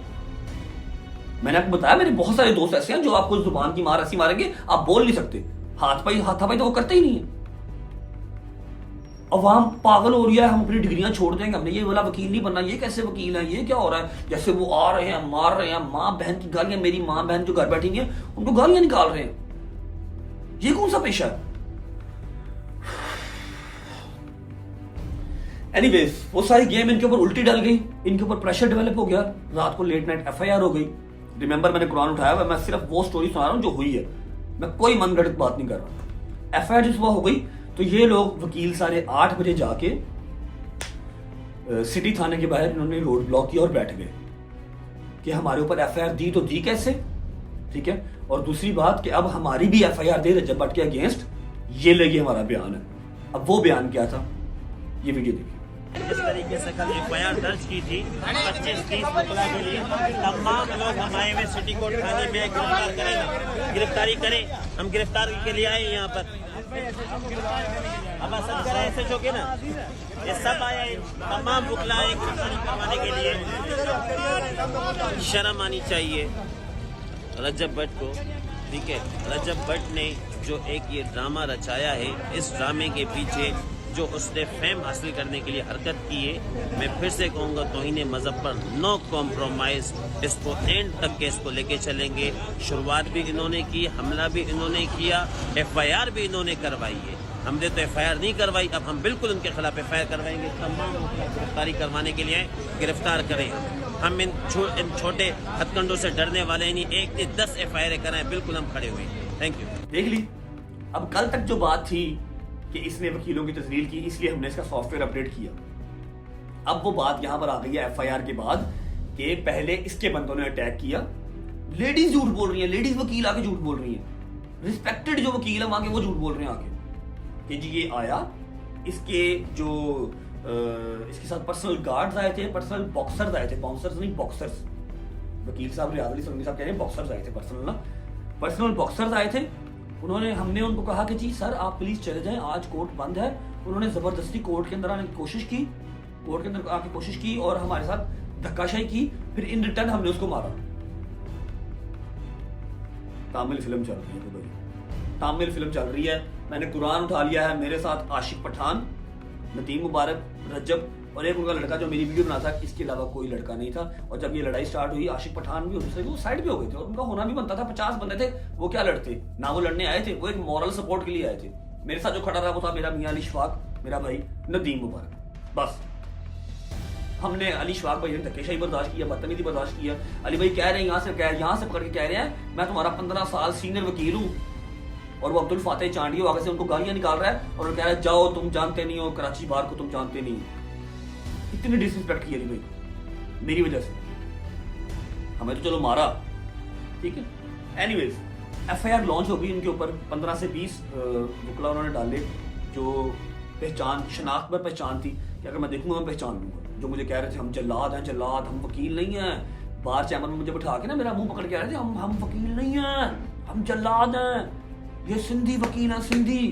मैंने आपको बताया मेरे बहुत सारे दोस्त ऐसे हैं जो आपको जुबान की मार ऐसी मारेंगे आप बोल नहीं सकते, हाथापाई तो वो करते ही नहीं है। अवाम पागल हो रही है, हम अपनी डिग्रियां छोड़ देंगे, हमने ये वाला वकील नहीं बनना, ये कैसे वकील है, ये क्या हो रहा है, जैसे वो आ रहे हैं मार रहे हैं, माँ बहन की गालियां, मेरी माँ बहन जो घर बैठी हैं उनको गालियां निकाल रहे हैं, ये कौन सा पेशा है। एनीवेज वो सारी गेम इनके ऊपर उल्टी डल गई, इनके ऊपर प्रेशर डेवलप हो गया, रात को लेट नाइट FIR हो गई। रिमेंबर मैंने कुरान उठाया हुआ, मैं सिर्फ वो स्टोरी सुना रहा हूं जो हुई है, मैं कोई मनगढ़ंत बात नहीं कर रहा। FIR जो सुबह हो गई तो ये लोग वकील साढ़े 8 बजे जाके सिटी थाने के बाहर इन्होंने रोड ब्लॉक किया और बैठ गए कि हमारे ऊपर FIR दी तो दी कैसे, ठीक है, और दूसरी बात कि अब हमारी भी FIR दे रजब भट्ट के अगेंस्ट, ये लगी हमारा बयान है। अब वो बयान क्या था, ये वीडियो देखिए। जिस तरीके से कल FIR दर्ज की थी 25-30 मुकला के लिए, तमाम लोग हमारे में सिटी कोर्ट थाने में गिरफ्तार करें, गिरफ्तारी करें, हम गिरफ्तारी के लिए आए यहाँ पर। अब असद करें ऐसे जो के ना, ये सब आए तमाम मुकला आए गिरफ्तारी करवाने के लिए। शर्म आनी चाहिए रजब भट्ट को, ठीक है। रजब भट्ट ने जो एक ये ड्रामा रचाया है, इस ड्रामे के पीछे जो उसने फेम हासिल करने के लिए हरकत की है, मैं फिर से कहूँगा तौहीन मज़हब पर नो कॉम्प्रोमाइज़, इसको एंड तक के इसको लेके चलेंगे। शुरुआत भी इन्होंने की, हमला भी इन्होंने किया, FIR भी इन्होंने करवाई है। हमने तो FIR नहीं करवाई, अब हम बिल्कुल उनके खिलाफ FIR करवाएंगे। तमाम गिरफ्तारी करवाने के लिए गिरफ्तार करें, हम इन छोटे हथकंडों से डरने वाले नहीं, 1 से 10 FIR कराएं, बिल्कुल हम खड़े हुए। Thank you. देख ली, अब कल तक जो बात थी कि इसने वकीलों की तस्लील की इसलिए हमने इसका सॉफ्टवेयर अपडेट किया, अब वो बात यहां पर आ गई है FIR के बाद कि पहले इसके बंदों ने अटैक किया, लेडीज झूठ बोल रही हैं, लेडीज वकील आके झूठ बोल रही हैं, रिस्पेक्टेड जो वकील है वहां के वो झूठ बोल रहे हैं आगे कि जी ये आया, इसके जो इसके साथ पर्सनल गार्ड्स आए थे, पर्सनल बॉक्सर्स आए थे, बाउंसर्स नहीं बॉक्सर्स, वकील साहब रियाज अली संघवी साहब कह रहे हैं बॉक्सर्स आए थे, पर्सनल बॉक्सर्स आए थे। हमने उनको कहा कि जी सर आप प्लीज चले जाएं, आज कोर्ट बंद है। उन्होंने जबरदस्ती कोर्ट के अंदर आने की कोशिश की, कोर्ट के अंदर आके कोशिश की और हमारे साथ धक्काशाही की, फिर इन रिटर्न हमने उसको मारा। तामिल फिल्म चल रही है भाई, तामिल फिल्म चल रही है, मैंने कुरान उठा लिया है, मेरे साथ आशिक पठान, नदीम मुबारक, रजब और एक उनका लड़का जो मेरी वीडियो बना था, इसके अलावा कोई लड़का नहीं था। और जब ये लड़ाई स्टार्ट हुई आशिक पठान भी और दूसरे वो साइड पे हो गए थे और उनका होना भी बनता था, 50 बंदे थे, वो क्या लड़ते ना, वो लड़ने आए थे, वो एक मॉरल सपोर्ट के लिए आए थे। मेरे साथ जो खड़ा था वो था मेरा मियां अली शफाक, मेरा भाई नदीम मुबारक। बस हमने अली शफाक भाई ने धक्केशाही बर्दाश्त किया, बदतमीजी बर्दाश्त किया। अली भाई कह रहे हैं यहाँ से पकड़ के कह रहे हैं मैं तुम्हारा 15 साल सीनियर वकील हूँ, और वो अब्दुल फातेह चांडियो आगे से उनको गालियां निकाल रहा है और कह रहा है जाओ तुम जानते नहीं हो, कराची बार को तुम जानते नहीं हो। इतनी डिसरिस्पेक्ट की अली भाई मेरी वजह से, हमें तो चलो मारा, ठीक है। एनीवेज FIR लॉन्च हो गई इनके ऊपर, 15 से 20 वकला उन्होंने डाले जो पहचान शनाख्त पर पहचान थी कि अगर मैं देखूंगा मैं पहचान लूंगा। जो मुझे कह रहे थे हम जल्लाद हैं, जल्लाद, हम वकील नहीं हैं, बाहर चैम्बर में मुझे बिठा के ना मेरा मुंह पकड़ के आ रहे थे, हम वकील नहीं हैं, हम जल्लाद हैं, ये सिंधी वकील हैं, सिंधी।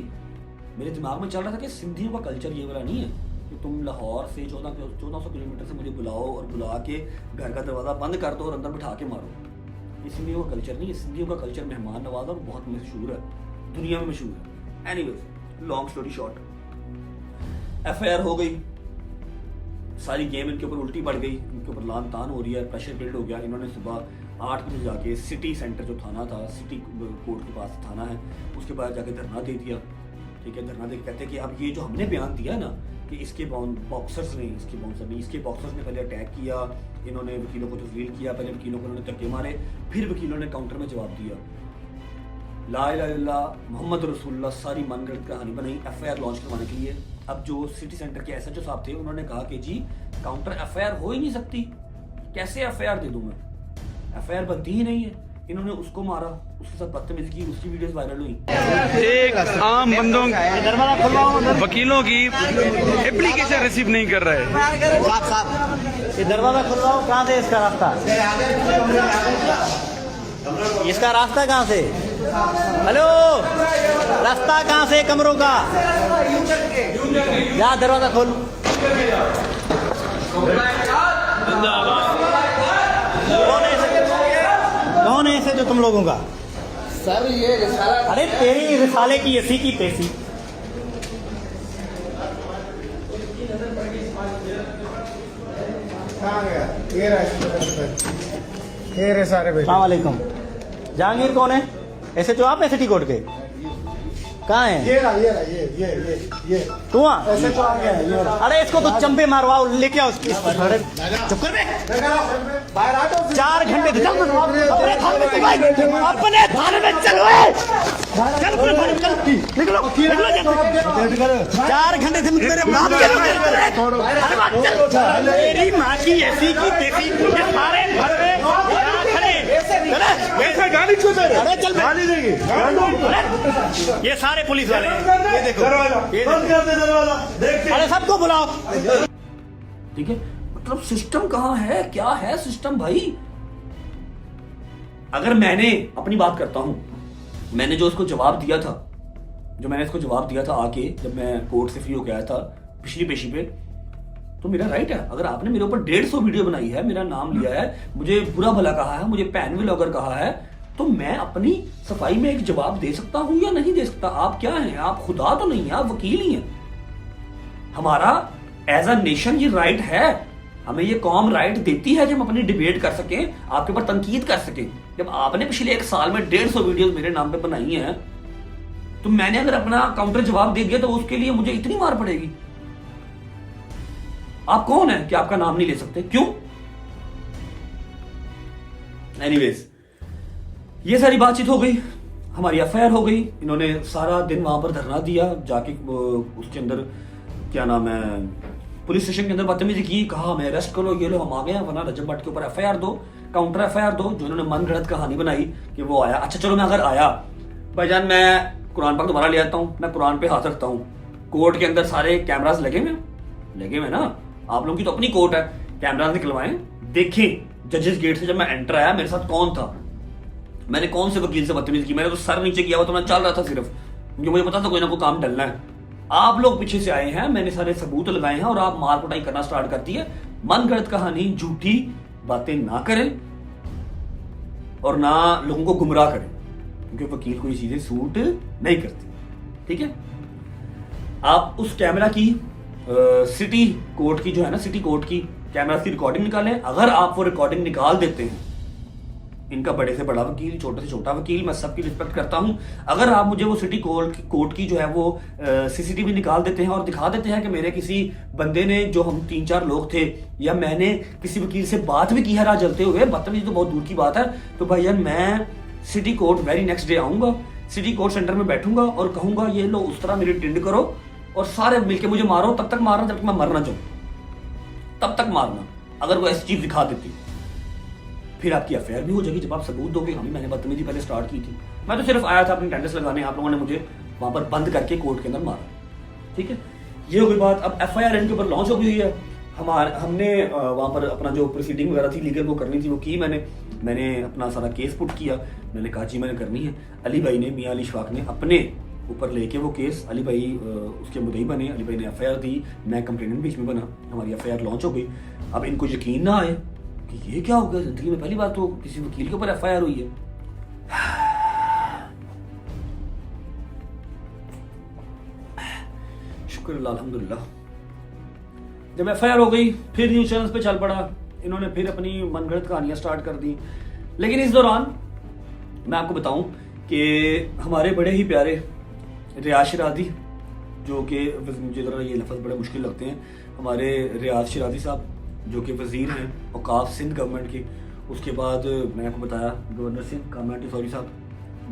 मेरे दिमाग में चल रहा था कि सिंधियों का कल्चर ये वाला नहीं है कि तुम लाहौर से 1400 किलोमीटर से मुझे बुलाओ और बुला के घर का दरवाजा बंद कर दो और अंदर बिठा के मारो। ये सिंधियों का कल्चर नहीं है, सिंधियों का कल्चर मेहमान नवाजा और बहुत मशहूर है, दुनिया में मशहूर है। Anyways long story short, FIR हो गई, सारी गेम इनके ऊपर उल्टी पड़ गई, इनके ऊपर लान तान हो रही है, प्रेशर बिल्ड हो गया। इन्होंने सुबह 8 बजे जाके सिटी सेंटर जो थाना था, सिटी कोर्ट के पास थाना है, उसके बाद जाके धरना दे दिया, ठीक है। धरना दे के कहते हैं कि अब ये जो हमने बयान दिया ना कि इसके बॉक्सर्स ने, इसके बाउंसर नहीं, इसके बॉक्सर्स ने पहले अटैक किया, इन्होंने वकीलों को तस्लील किया, पहले वकीलों को उन्होंने धक्के मारे, फिर वकीलों ने काउंटर में जवाब दिया, ला इलाहा इल्लल्लाह मोहम्मद रसूलुल्लाह, सारी मनगढ़ंत कहानी बनाई FIR लॉन्च करवाने के लिए। अब जो सिटी सेंटर के SHO साहब थे उन्होंने कहा कि जी काउंटर FIR हो ही नहीं सकती, कैसे FIR दे दूं मैं, FIR बनती ही नहीं है। इन्होंने उसको मारा, उसके साथ बदतमीजी की, उसकी वीडियोस वायरल हुई। एक आम बंदों वकीलों की एप्लीकेशन रिसीव नहीं कर रहा है। ये दरवाजा खुलवाओ, कहाँ से इसका रास्ता, इसका रास्ता कहाँ से, हेलो रास्ता कहाँ से कमरों का, या दरवाजा खोल। कौन है ऐसे जो तुम लोगों का? सर ये रिसाला अरे तेरी रिसाले की एसी की तेसी। अस्सलाम वालेकुम। जहांगीर कौन है? ऐसे जो आप सिटी कोर्ट के कहाँ है? ये तू ऐसे तो आ गया। अरे इसको तो चंपे मारवाओ, लेके आओ। चुप कर बे। 4 घंटे से अपने थाने में चलो, चल पूरे थाने में चल, निकलो निकलो। 4 घंटे से मेरे बाप के मेरी माँ की ऐसी की तेसी, ये सारे घर में खड़े। ऐसे गाली क्यों दे रहे? अरे चल गाली देंगे। ये सारे पुलिस वाले हैं। ये देखो बंद कर दे दरवाजा। देख अरे सबको बुलाओ। ठीक है, मतलब सिस्टम कहाँ है, क्या है सिस्टम भाई? अगर मैंने अपनी बात करता हूं, मैंने जो उसको जवाब दिया था, आके जब मैं कोर्ट से फ्री होकर आया था पिछली पेशी पे, तो मेरा राइट है। अगर आपने मेरे ऊपर 150 वीडियो बनाई है, मेरा नाम लिया है, मुझे बुरा भला कहा है, मुझे पैन व्लॉगर कहा है, तो मैं अपनी सफाई में एक जवाब दे सकता हूं या नहीं दे सकता? आप क्या हैं? आप खुदा तो नहीं है, आप वकील ही हैं। हमारा एज अ नेशन ये राइट है, हमें ये कौम राइट देती है कि हम अपनी डिबेट कर सकें, आपके ऊपर तनकीद कर सकें। जब आपने पिछले 1 साल में 150 वीडियो मेरे नाम पे बनाई हैं, तो मैंने अगर अपना काउंटर जवाब दे दिया तो उसके लिए मुझे इतनी मार पड़ेगी? आप कौन है कि आपका नाम नहीं ले सकते? क्यों? एनीवेज, ये सारी बातचीत हो गई, हमारी एफआईआर हो गई। इन्होंने सारा दिन वहां पर धरना दिया, जाके उसके अंदर क्या नाम है, पुलिस स्टेशन के अंदर बदतमीजी की, कहा हमें अरेस्ट करो, ये लो हम आ गए हैं, वरना रजब भट्ट के ऊपर एफआईआर दो, काउंटर एफआईआर दो। जो इन्होंने मन गढ़ंत कहानी बनाई कि वो आया। अच्छा चलो, मैं अगर आया भाईजान, मैं कुरान पाक दोबारा ले आता हूँ, मैं कुरान पे हाथ रखता हूँ। कोर्ट के अंदर सारे कैमरास लगे हुए ना, आप लोगों की तो अपनी कोर्ट है, कैमरास निकलवाएं, देखें जजेस गेट से जब मैं एंटर आया मेरे साथ कौन था, मैंने कौन से वकील से बदतमीजी की। मैंने तो सर नीचे किया हुआ, तो मैं चल रहा था सिर्फ, क्योंकि मुझे पता था कोई ना कोई काम डलना है। आप लोग पीछे से आए हैं, मैंने सारे सबूत लगाए हैं और आप मार कुटाई करना स्टार्ट कर दी है। मन गढ़ंत कहानी, झूठी बातें ना करें और ना लोगों को गुमराह करें, क्योंकि वकील को ये चीजें सूट नहीं करती। ठीक है, आप उस कैमरा की सिटी कोर्ट की जो है ना, सिटी कोर्ट की कैमरा की रिकॉर्डिंग निकालें। अगर आप वो रिकॉर्डिंग निकाल देते हैं, इनका बड़े से बड़ा वकील, छोटे से छोटा वकील, मैं सबकी रिस्पेक्ट करता हूं, अगर आप मुझे वो सिटी कोर्ट की जो है वो सीसीटीवी निकाल देते हैं और दिखा देते हैं कि मेरे किसी बंदे ने, जो हम 3-4 लोग थे, या मैंने किसी वकील से बात भी की है राह जलते हुए, बदतमीजी तो बहुत दूर की बात है, तो भाईजान मैं city court very next day आऊंगा, सिटी कोर्ट सेंटर में बैठूंगा और कहूंगा ये लो उस तरह मेरी टिंड करो और सारे मिलके मुझे मारो, तब तक मारना जब तक मैं मरना चाहूं, तब तक मारना। अगर वो ऐसी चीज दिखा देती, फिर आपकी अफेयर भी हो जाएगी जब आप सबूत दोगे। हमें मैंने बदतमीजी पहले स्टार्ट की थी, मैं तो सिर्फ आया था अपनी अटेंडेंस लगाने, आप लोगों ने मुझे वहां पर बंद करके कोर्ट के अंदर मारा। ठीक है, ये हो गई बात। अब एफआईआर इनके ऊपर लॉन्च हो गई है। हमने वहां पर अपना जो प्रोसीडिंग वगैरह थी लीगल वो करनी थी, वो की मैंने अपना सारा केस पुट किया। मैंने कहा जी मैंने करनी है। अली भाई ने, मियां अली इशफाक ने अपने ऊपर लेके वो केस, अली भाई उसके मुद्दई बने, अली भाई ने एफआईआर दी, मैं कंप्लेनेंट बीच में बना, हमारी एफआईआर लॉन्च हो गई। अब इनको यकीन ना आए कि ये क्या हो गया, जिंदगी में पहली बार तो किसी वकील के ऊपर एफआईआर हुई है। शुक्र अल्हम्दुलिल्लाह। जब एफआईआर हो गई, फिर न्यूज चैनल्स पे चल पड़ा, इन्होंने फिर अपनी मनगढ़ंत कहानियां स्टार्ट कर दी। लेकिन इस दौरान मैं आपको बताऊं कि हमारे बड़े ही प्यारे रियाज शिराजी, जो कि मुझे जरा ये लफ्ज़ बड़े मुश्किल लगते हैं, हमारे रियाज शिराजी साहब जो कि वजीर हैं औकाफ सिंध गवर्नमेंट के, उसके बाद मैंने आपको बताया गवर्नर सिंध कामरान टिसौरी साहब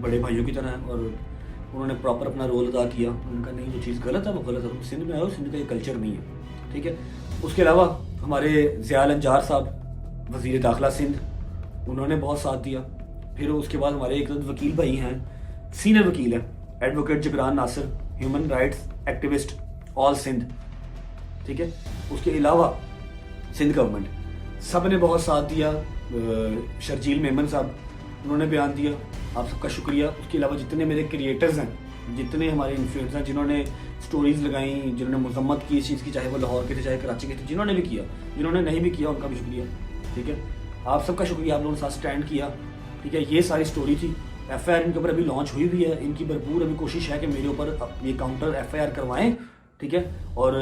बड़े भाइयों की तरह हैं और उन्होंने प्रॉपर अपना रोल अदा किया। उनका नहीं, जो चीज़ गलत है वो गलत है, तुम सिंध में आए हो, सिंध का ये कल्चर नहीं है। ठीक है, उसके अलावा हमारे ज़ियाल अंजार साहब वज़ीर दाखिला सिंध, उन्होंने बहुत साथ दिया। फिर उसके बाद हमारे एक वकील भाई हैं, सीनियर वकील हैं, advocate Jibran Nasir, human rights activist all Sindh. ठीक है, उसके अलावा सिंध गवर्नमेंट सब ने बहुत साथ दिया। शर्जील मेमन साहब, उन्होंने बयान दिया, आप सबका शुक्रिया। उसके अलावा जितने मेरे क्रिएटर्स हैं जितने हमारे इन्फ्लुएंसर हैं जिन्होंने स्टोरीज लगाई, जिन्होंने मजम्मत की इस चीज़ की, चाहे वो लाहौर के थे चाहे कराची के थे, जिन्होंने भी किया, जिन्होंने नहीं भी किया उनका भी शुक्रिया। ठीक है, आप सबका शुक्रिया, आप लोगों ने साथ स्टैंड किया। ठीक है, ये सारी स्टोरी थी। FIR इनके ऊपर अभी लॉन्च हुई भी है, इनकी भरपूर अभी कोशिश है कि मेरे ऊपर ये काउंटर FIR करवाएं। ठीक है, और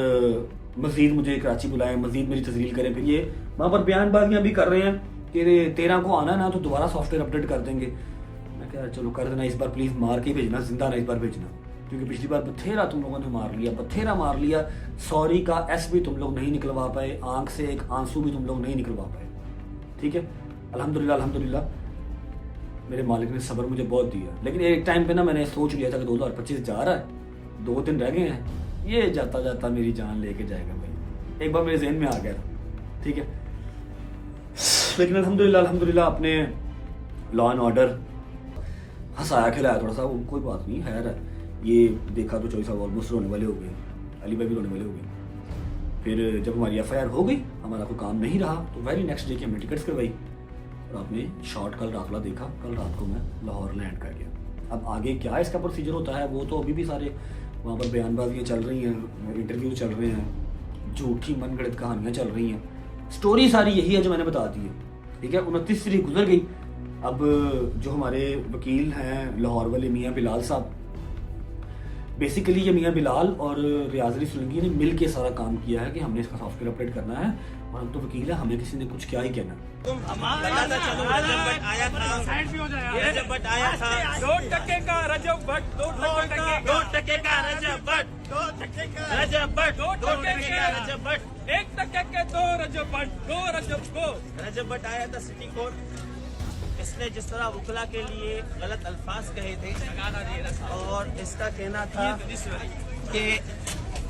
मज़ीद मुझे कराची बुलाएं, मज़ीद मेरी तस्लील करें। फिर ये वहाँ पर बयानबाजियाँ भी कर रहे हैं कि 13 को आना ना तो दोबारा सॉफ्टवेयर अपडेट कर देंगे। मैं कह रहा चलो कर देना, इस बार प्लीज़ मार के भेजना, जिंदा ना इस बार भेजना, क्योंकि पिछली बार बथेरा तुम लोगों ने मार लिया, बथेरा मार लिया। सॉरी का S भी तुम लोग नहीं निकलवा पाए, आंख से एक आंसू भी तुम लोग नहीं निकलवा पाए। ठीक है, अल्हम्दुलिल्लाह अल्हम्दुलिल्लाह मेरे मालिक ने सब्र मुझे बहुत दिया। लेकिन एक टाइम पे ना मैंने सोच लिया था कि 2025 जा रहा है, 2 दिन रह गए हैं, ये जाता जाता मेरी जान लेके जाएगा भाई, एक बार मेरे जहन में आ गया। ठीक है, लेकिन अल्हम्दुलिल्लाह अल्हम्दुलिल्लाह अपने लॉ एंड ऑर्डर हंसाया खिलाया थोड़ा सा, वो कोई बात नहीं, खैर है। ये देखा तो 24 साल ऑलमोस्ट रोने वाले हो गए, अली भाई भी रोने वाले हो गए। फिर जब हमारी FIR हो गई, हमारा कोई काम नहीं रहा, तो वेरी नेक्स्ट डे की हमने टिकट्स करवाई और आपने शॉर्ट कल रात वाला देखा, कल रात को मैं लाहौर लैंड कर गया। अब आगे क्या इसका प्रोसीजर होता है वो तो अभी भी सारे वहाँ पर बयानबाजियाँ चल रही हैं, इंटरव्यू चल रहे हैं, झूठी मनगढ़ंत कहानियाँ चल रही हैं। स्टोरी सारी यही है जो मैंने बता दी है। ठीक है, 29 तारीख गुजर गई। अब जो हमारे वकील हैं लाहौर वाले मियाँ बिलाल साहब, बेसिकली ये मियाँ बिलाल और रियाज अली सुलंगी ने मिल के सारा काम किया है कि हमने इसका सॉफ्टवेयर अपडेट करना है, और हम तो वकील है, हमें किसी ने कुछ क्या ही कहना। रजब भट्ट आया था, रजब भट्ट आया था, 2% का रजब भट्ट, 2% का रजब भट्ट, रजब भट्ट, 2% का रजब भट्ट, 1% के 2 रजब भट्ट, 2 रजब को रजब भट्ट आया था सिटी कोर्ट। इसने जिस तरह वकला के लिए गलत अल्फाज कहे थे और इसका कहना था कि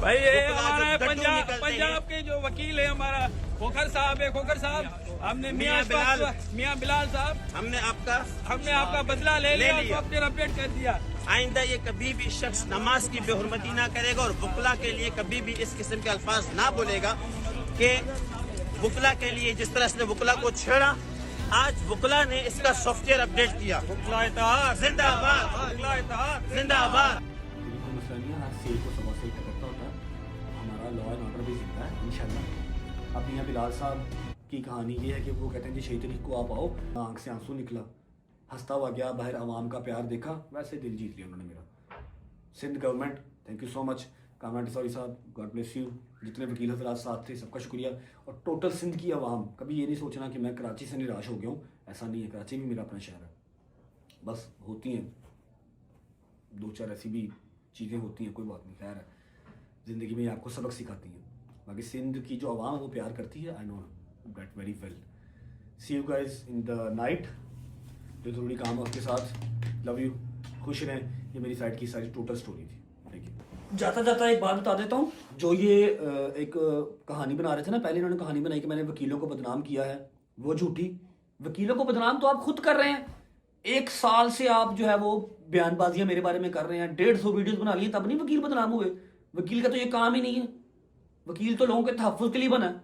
भाई ये वकला हमारा जब गड्ढू पंजाब निकलते पंजाब हैं, के जो वकील है हमारा खोखर साहब है, खोखर साहब, हमने मियाँ बिलाल साहब, हमने आपका बदला ले लिया, लिया। सॉफ्टवेयर अपडेट कर दिया। आइंदा ये कभी भी शख्स नमाज की बेहुरमती ना करेगा और वकला के लिए कभी भी इस किस्म के अल्फाज ना बोलेगा कि वकला के लिए जिस तरह इसने वकला को छेड़ा, आज वकला ने इसका सॉफ्टवेयर अपडेट किया। जिंदाबाद, जिंदाबाद। कोई मसला नहीं है, हर सेल को सबक से करता होता है, हमारा लॉ एंड ऑर्डर भी जिंदा है इंशाल्लाह। अब मियाँ बिलाल साहब की कहानी ये है कि वो कहते हैं जी 6 तारीख को आप आओ, आंख से आंसू निकला, हंसता हुआ गया, बाहर आवाम का प्यार देखा, वैसे दिल जीत लिया उन्होंने मेरा। Sindh government thank you so much, Kamran Tessori साहब गॉड ब्लेस यू, जितने वकील हजरात साथ थे सबका शुक्रिया, और टोटल सिंध की आवाम। कभी ये नहीं सोचना कि मैं कराची से निराश हो गया हूँ, ऐसा नहीं है, कराची भी मेरा अपना शहर है। बस होती हैं 2-4 ऐसी भी चीज़ें होती हैं, कोई बात नहीं, खैर है, ज़िंदगी में आपको सबक सिखाती हैं। बाकी सिंध की जो आवाम है वो प्यार करती है, I know that very well. See you guys in the night, जो ज़रूरी काम है उसके साथ, लव यू, खुश रहें। ये मेरी साइड की सारी टोटल स्टोरी थी। Thank you. जाता जाता एक बात बता देता हूँ, जो ये एक कहानी बना रहे थे ना, पहले इन्होंने कहानी बनाई कि मैंने वकीलों को बदनाम किया है, वो झूठी। वकीलों को बदनाम तो आप खुद कर रहे हैं, 1 साल से आप जो है वो बयानबाजियां मेरे बारे में कर रहे हैं, 150 वीडियोस बना लिए, तब नहीं वकील बदनाम हुए। वकील का तो ये काम ही नहीं है, वकील तो लोगों के तहफ़्फ़ुज़ के लिए बना है।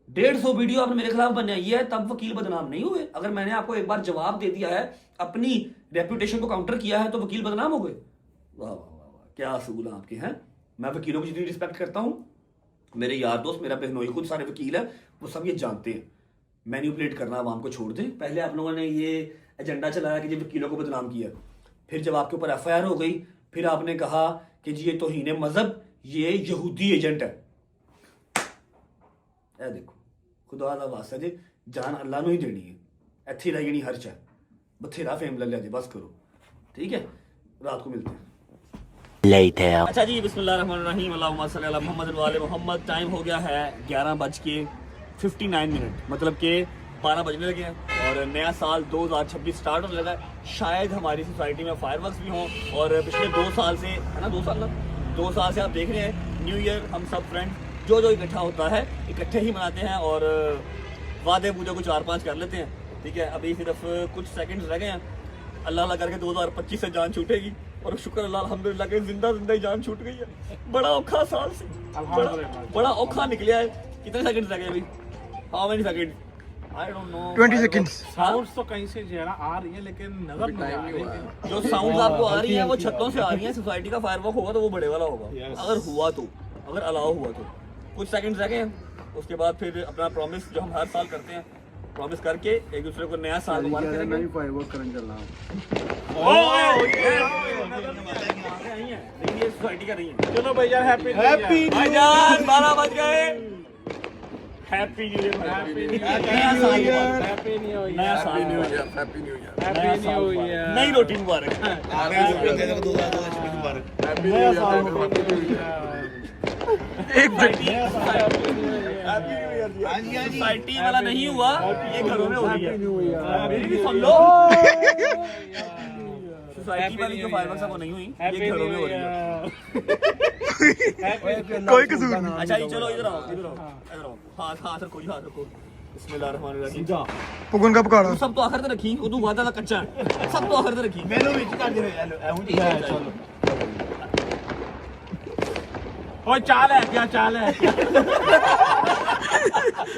150 वीडियो आपने मेरे खिलाफ बनाई है, तब वकील बदनाम नहीं हुए। अगर मैंने आपको एक बार जवाब दे दिया है, अपनी रेपुटेशन को काउंटर किया है, तो वकील बदनाम हो गए। वाह वाह वाह वाह, क्या असूल हैं आपके हैं। मैं वकीलों की जितनी रिस्पेक्ट करता हूँ, मेरे यार दोस्त, मेरा बहनोई खुद सारे वकील है, वो सब ये जानते हैं। मैनिपुलेट करना आवाम को छोड़ दें। पहले आप लोगों ने ये एजेंडा चलाया कि जी वकीलों को बदनाम किया, फिर जब आपके ऊपर FIR हो गई, फिर आपने कहा कि जी ये तौहीन मजहब, ये यहूदी एजेंट है। ए देखो, खुदा दा वास्ता जी, जान अल्लाह नूं ही देनी है, इत्थे रह जानी हर चाह, बथेरा फेम ले लिया जी, बस करो, ठीक है, रात को मिलते हैं। अच्छा जी, बिस्मिल्लाहिर्रहमानिर्रहीम, अल्लाहुम्मा सल्ली अला मुहम्मद व आले मुहम्मद। टाइम हो गया है 11:59, मतलब कि 12 बजने लगे हैं और नया साल 2026 स्टार्ट होने लगा है। शायद हमारी सोसाइटी में फायरवर्क्स भी हों, और पिछले 2 साल से, है ना 2 साल से आप देख रहे हैं न्यू ईयर हम सब फ्रेंड्स जो इकट्ठा होता है इकट्ठे ही मनाते हैं, और वादे पूजे को 4-5 कर लेते हैं, ठीक है। अभी सिर्फ कुछ सेकंड्स रह गए हैं, अल्लाह करके 2025 से जान छूटेगी, और शुक्र अल्लाह अल्हम्दुलिल्लाह के जिंदा ही जान छूट गई है। बड़ा औखा साल से बड़ा औखा निकला है। कितने सेकंड्स रह गए अभी? How many second? I don't know 20 seconds. Sounds तो कहीं से जो है ना आ रही है लेकिन नजर नहीं आ रही है। जो साउंड आपको आ रही है वो छतों से आ रही है। सोसाइटी का फायरवर्क होगा तो वो बड़े वाला होगा। अगर हुआ तो, अगर अलाउ हुआ तो कुछ सेकंड्स रह गए, उसके बाद फिर अपना प्रॉमिस जो हम हर साल करते हैं, प्रॉमिस करके एक दूसरे को नया साल मुबारक करेंगे। मैं भी फायरवर्क करने चल रहा हूं। ये सोसाइटी का नहीं है। चलो भैया हैप्पी भाईजान 12 बज गए। Happy New Year. नया साल मुबारक। Happy New Year. नया साल happy New Year. Happy New Year. नई रोटी मुबारक। नया साल एक सोसाइटी वाला नहीं हुआ, ये घरों में हो रही है। मेरी भी सुन लो। सोसाइटी वाली जो फायरवर्क्स है वो नहीं हुई, ये घरों में हो रही है। कोई कसूर नहीं। अच्छा जी चलो इधर आओ, इधर आओ, इधर आओ। हाथ रखो जी, हाथ रखो। बिस्मिल्लाहिर्रहमानिर्रहीम। पुगन का पकाड़ा सब तो आखिर तक रखी, वो तू बहुत ज्यादा कच्चा है। सब तो आखिर तक रखी। ਮੈਨੂੰ ਵਿੱਚ ਕਰ ਦੇ ਚਲੋ ओए चाल है क्या, चाल है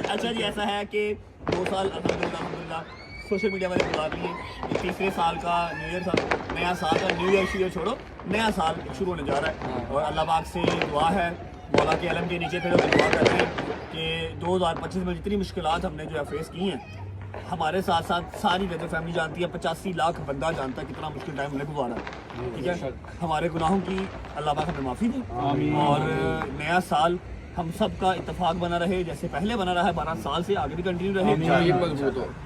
अच्छा जी ऐसा है कि 2 साल अल्हम्दुलिल्लाह सोशल मीडिया वाले बुला लिए। ये तीसरे साल का न्यू ईयर था। नया साल का न्यू ईयर छोड़ो, नया साल शुरू होने जा रहा है। और अल्लाह पाक से दुआ है, मौला के अलम के नीचे खड़े होकर दुआ करते हैं कि 2025 में जितनी मुश्किलात हमने जो है फेस की हैं, हमारे साथ साथ सारी गदर फैमिली जानती है, 85 लाख बंदा जानता है कितना मुश्किल टाइम हमने गुजारा है। ठीक है, हमारे गुनाहों की अल्लाह पाक हमें माफ़ी दे और नया साल हम सब का इत्तेफाक बना रहे जैसे पहले बना रहा है 12 साल से, आगे भी कंटिन्यू रहे,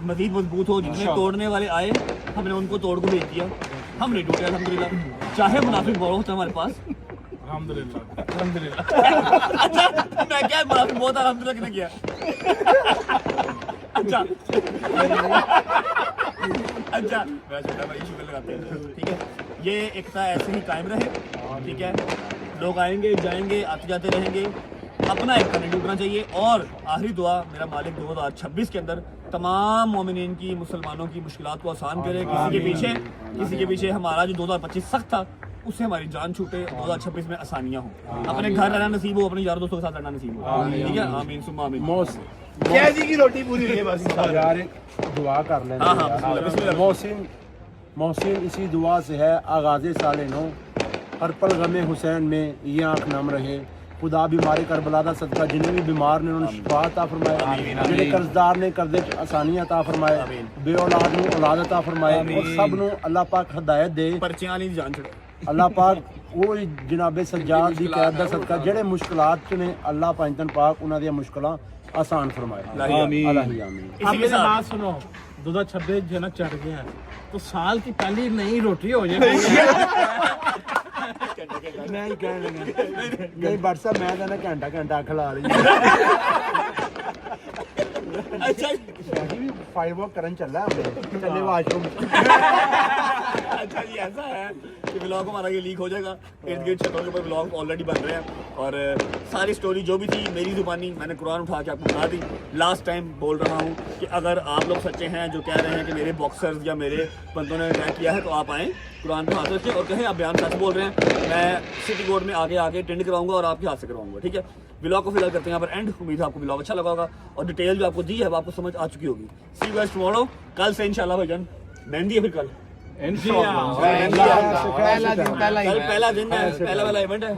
मजीद मजबूत हो। जितने तोड़ने वाले आए हमने उनको तोड़ को भेज दिया, हम नहीं टूटे अल्हम्दुलिल्लाह। चाहे मुनाफिक बहुत होता है हमारे पास, अल्हम्दुलिल्लाह। अच्छा मैं क्या मुनाफिक बहुत अल्हम्दुलिल्लाह किसने किया? अच्छा अच्छा मैं छोटा भाई शुक्र लगाते हैं। ठीक है, ये एकता ऐसे ही कायम रहे। ठीक है, लोग आएंगे जाएंगे आते जाते रहेंगे, अपना एकता नहीं टूटना चाहिए। और आखिरी दुआ मेरा मालिक 2026 के अंदर तमाम मोमिनीन की, मुसलमानों की मुश्किलात को आसान करे। किसी के पीछे हमारा जो 2025 सख्त था उससे हमारी जान छूटे, 2026 में आसानियाँ हो, अपने घर रहना नसीब हो, अपने यार दोस्तों के साथ रहना नसीब हो। ठीक है, आमीन सुम्मा आमीन। क्या जी की रोटी पूरी हुई है बस यार एक दुआ कर लेना। मोहसिन इसी दुआ से है, आगाज़े साले नो हर पल गमे हुसैन में ये आँख नम रहे। खुदा बीमारी करबला दा सदका जिन्हें भी बीमार ने उन्होंने शिफा अता फरमाए, जिहड़े कर्जदार ने कर्जे च आसानियां अता फरमाए, बे औलाद नूं औलाद अता फरमाए और सब नूं अल्लाह पाक हिदायत दे। पर्चियां वाली जान छड़े अल्लाह पाक वो जनाबे सज्जाद दी कैद दा सदका जेड़े मुश्किलात च ने, अल्लाह पंजतन पाक उन्हां दी मुश्किलां आसान फरमाए। आमीन आमीन। अब मेरी बात सुनो, 2026 जो ना चढ़ गया तो साल की पहली नई रोटी हो जाए। नहीं कहने नहीं व्हाट्सएप मैं ना घंटा खिला रही अच्छा फायरवर्क करन चल रहा है, चले वाशरूम। अच्छा जी ऐसा है कि ब्लॉग हमारा ये लीक हो जाएगा, इर्द गिर्द छतों के ऊपर ब्लॉग ऑलरेडी बन रहे हैं। और सारी स्टोरी जो भी थी मेरी जुबानी, मैंने कुरान उठा के आपको बता दी। लास्ट टाइम बोल रहा हूँ कि अगर आप लोग सच्चे हैं जो कह रहे हैं कि मेरे बॉक्सर्स या मेरे बंदों ने अटैक किया है, तो आप आएँ कुरान पे हाथ रखें और कहें आप बयान सच बोल रहे हैं। मैं सिटी कोर्ट में आगे टेंड कराऊंगा और आपके हाथ से करवाऊंगा। ठीक है, ब्लॉग को फिलहाल करते हैं यहाँ पर एंड। उम्मीद है आपको ब्लॉग अच्छा लगा होगा और डिटेल जो आपको दी है वो आपको समझ आ चुकी होगी। सी यू गाइस टुमारो। कल से इंशाल्लाह भाईजान मेहंदी है, फिर कल पहला दिन है, पहला वाला इवेंट है।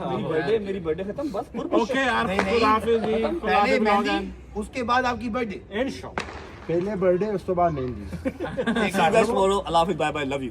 मेरी बर्थडे खत्म बस। ओके यार, खुदा हाफिज़ जी। पहले मेहंदी, उसके बाद आपकी बर्थडे। इंशाल्लाह पहले बर्थडे उस तो बाद मेहंदी। सी यू गाइस टुमारो। अल्लाह हाफिज़, बाय बाय, लव यू।